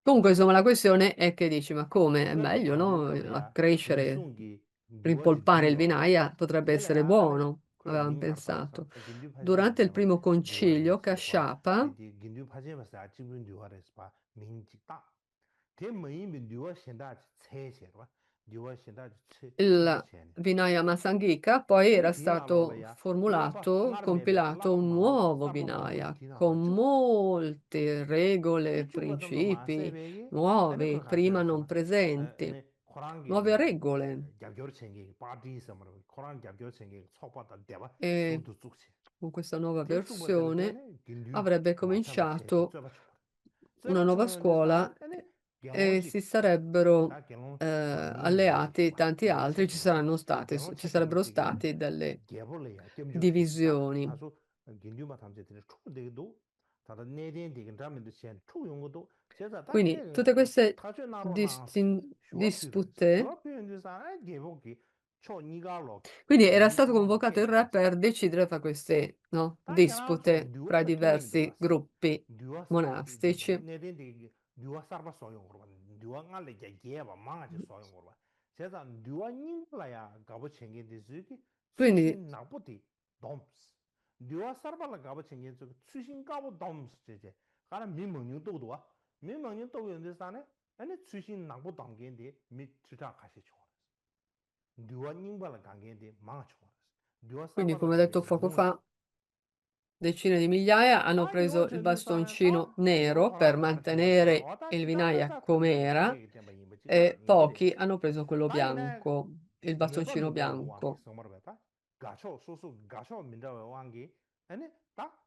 Comunque, insomma, la questione è che dici, ma come? È
그래도
meglio,
가보
no? A
겁이야
crescere,
위송기 뉴얼지
rimpolpare il
디뇨
Vinaya potrebbe essere
텔레야 아니
buono,
그래
avevamo
닝가르다서
pensato.
긴류 파지마
Durante il
제바
primo concilio,
뉴얼레스 봐
Kashyapa,
디디 긴류 파지마서 아직은 뉴얼레스 봐 민지다 대머이미 뉴얼 현다지 체체로 뉴얼 현다지
il
체체네
Vinaya Masangika, poi
아니
era stato
디나로라야 그래봐
formulato,
나르메베
compilato un
라바마로
nuovo
사바마로
Vinaya con
디나마죠
molte regole,
지주가 좀더
principi
마세베기 아니
nuovi,
그걸
prima non
가르쳐야잖아
presenti,
아니 코란게
nuove
그
regole.
겹겹 챙기 바디스므로 코란 겹겹 챙기 속바다 대바
E
수도 죽지
con questa nuova
대수버 될
versione
때는 긴류
avrebbe
마차바 체제
cominciato
쩌바 쳐
una
쩌바
nuova
쳐는데 사네
scuola
아니
e
경원식
si sarebbero
다 경원
alleati
봐
tanti
경원
altri,
책임으로 경원
ci
책임을
sarebbero
지게
state delle
개벌이야 겸주시다
divisioni.
아주 긴류마 탐제들이 초대도 다들 내된 되긴 라면도 시엔 초용도 제가 다
Quindi tutte queste
타주 나로나 쇼 표현했어
dispute.
쇼 표현도 사 개복이 초 니가로
Quindi era
긴류
stato
상황도
convocato il re
개시다
per decidere fra queste, no,
다 개나서
dispute fra
뉴어가 통행도
diversi
왔어
gruppi
뉴어
monastici.
내된 되게 뉴어 살바 소용으로 봐 뉴어 알레 개개바 망아지 소용으로 봐 제가 뉴어 닝라야 가보 챙긴데 저기
Quindi,
수신 나쁘디 돔스 뉴어 살바라 가보 챙긴 저 수신 가보 돔스 제제 가라 민명령 또도 와 민명령 또 연데 사네 아니 수신 나쁘 단계인데 미 주자 가시죠 뉴어 닝발라 단계인데 망아죠 뉴어
quindi
살바라
come ho detto
단계인데
poco
롱에
fa, decine di migliaia hanno preso il bastoncino nero per mantenere il Vinaya com'era e pochi hanno preso quello bianco, il bastoncino bianco.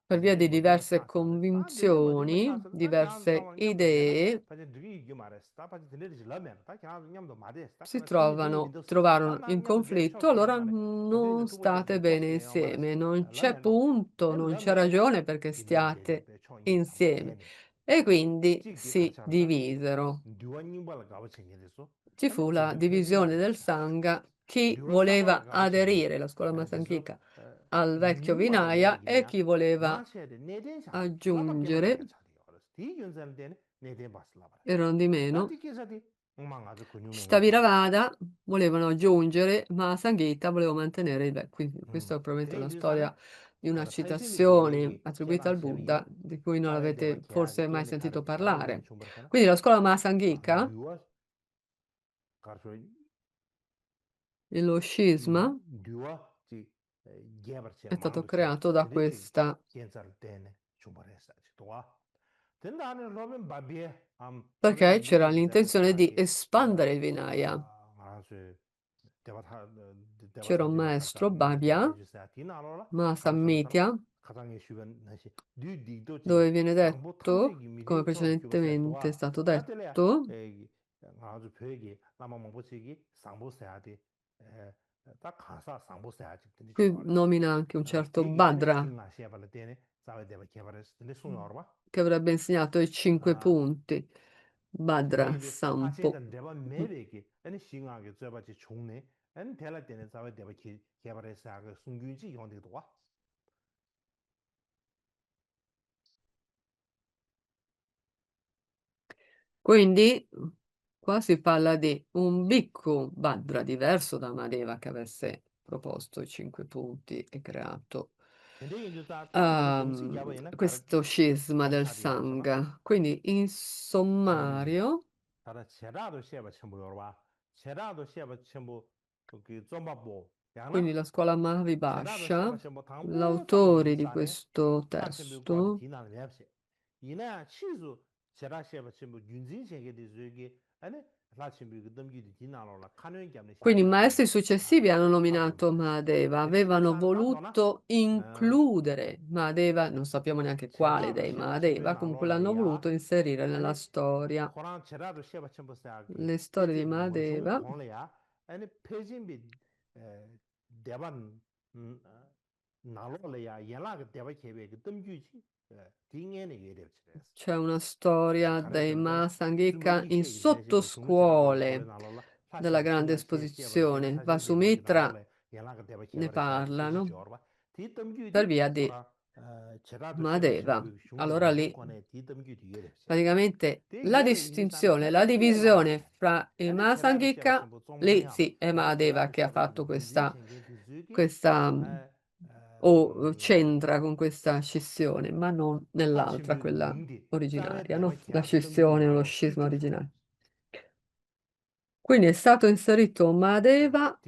Per via di diverse convinzioni, diverse idee, trovarono in conflitto, allora non state bene insieme, non c'è punto, non c'è ragione perché stiate insieme. E quindi si divisero. Ci fu la divisione del Sangha, chi voleva aderire, la scuola Masanchika, al vecchio Vinaya e chi voleva aggiungere, erano di meno. Shtaviravada volevano aggiungere, ma Sanghita voleva mantenere il vecchio. Quindi questa è probabilmente una storia di una citazione attribuita al Buddha, di cui non avete forse mai sentito parlare. Quindi la scuola Mahasanghika, lo scisma, è stato creato da questa perché c'era l'intenzione di espandere il Vinaya. C'era un maestro, Bhavya, Mahasammitya, dove viene detto, come precedentemente è stato detto, qui nomina anche un certo Bhadra, che avrebbe insegnato i 5 punti. Bhadra Sampo. Quindi qua si parla di un bhikkhu Bhadra diverso da Madeva che avesse proposto i 5 punti e creato questo scisma del Sangha. Quindi in sommario, quindi la scuola Mahavibhasha, l'autore di questo testo, quindi i maestri successivi hanno nominato Mahadeva, avevano voluto includere Mahadeva, non sappiamo neanche quale dei Mahadeva, comunque l'hanno voluto inserire nella storia. Le storie di Mahadeva c'è una storia dei Mahasanghika in sottoscuole della grande esposizione. Vasumitra ne parlano per via di Mahadeva. Allora lì praticamente la distinzione, la divisione fra il Mahasanghika, lì sì, è Mahadeva che ha fatto questa o c'entra con questa scissione, ma non nell'altra, quella originaria, no? La scissione o lo scisma originario. Quindi è stato inserito Mahadeva,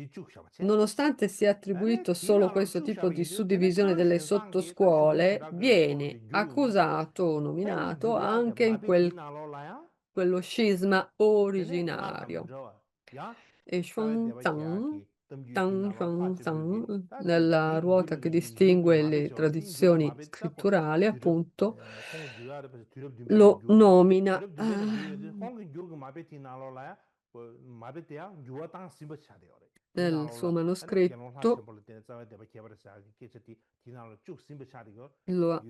nonostante sia attribuito solo questo tipo di suddivisione delle sottoscuole, viene accusato o nominato anche in quello scisma originario. E Xuanzang, nella ruota che distingue le tradizioni scritturali, appunto, lo nomina nel suo manoscritto, lo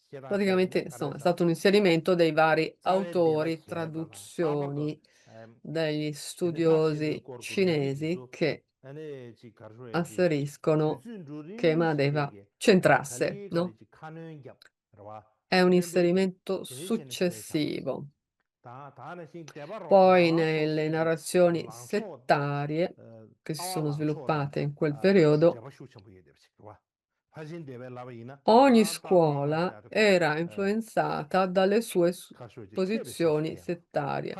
praticamente, insomma, è stato un inserimento dei vari autori, traduzioni degli studiosi cinesi che asseriscono che Mahadeva c'entrasse, no? È un inserimento successivo. Poi nelle narrazioni settarie che si sono sviluppate in quel periodo, Ogni scuola era influenzata dalle sue posizioni settarie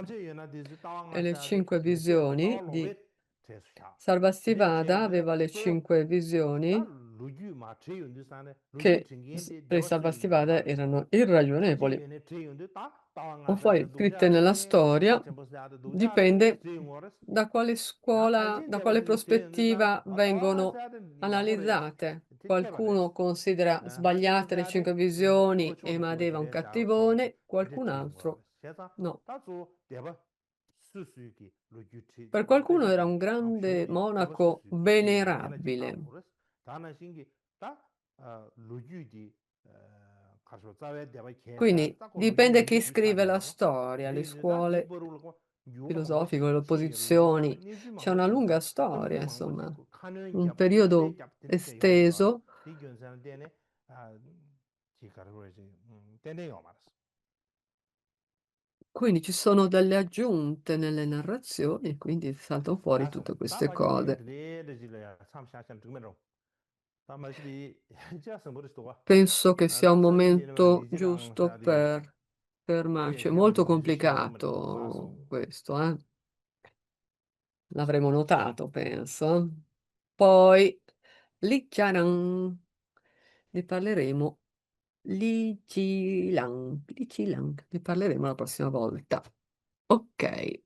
e le 5 visioni di Sarvastivada aveva le 5 visioni che per Sarvastivada erano irragionevoli. O poi scritte nella storia, dipende da quale scuola, da quale prospettiva vengono analizzate. Qualcuno considera sbagliate le 5 visioni e Mahadeva un cattivone, qualcun altro no. Per qualcuno era un grande monaco venerabile. Quindi dipende chi scrive la storia, le scuole filosofiche, le opposizioni. C'è una lunga storia, insomma, un periodo esteso. Quindi ci sono delle aggiunte nelle narrazioni, quindi saltano fuori tutte queste cose. Penso che sia un momento giusto per fermarci. È molto complicato questo, eh? L'avremo notato, penso. Poi, Licharan, ne parleremo. Lichilang, ne parleremo la prossima volta. Ok.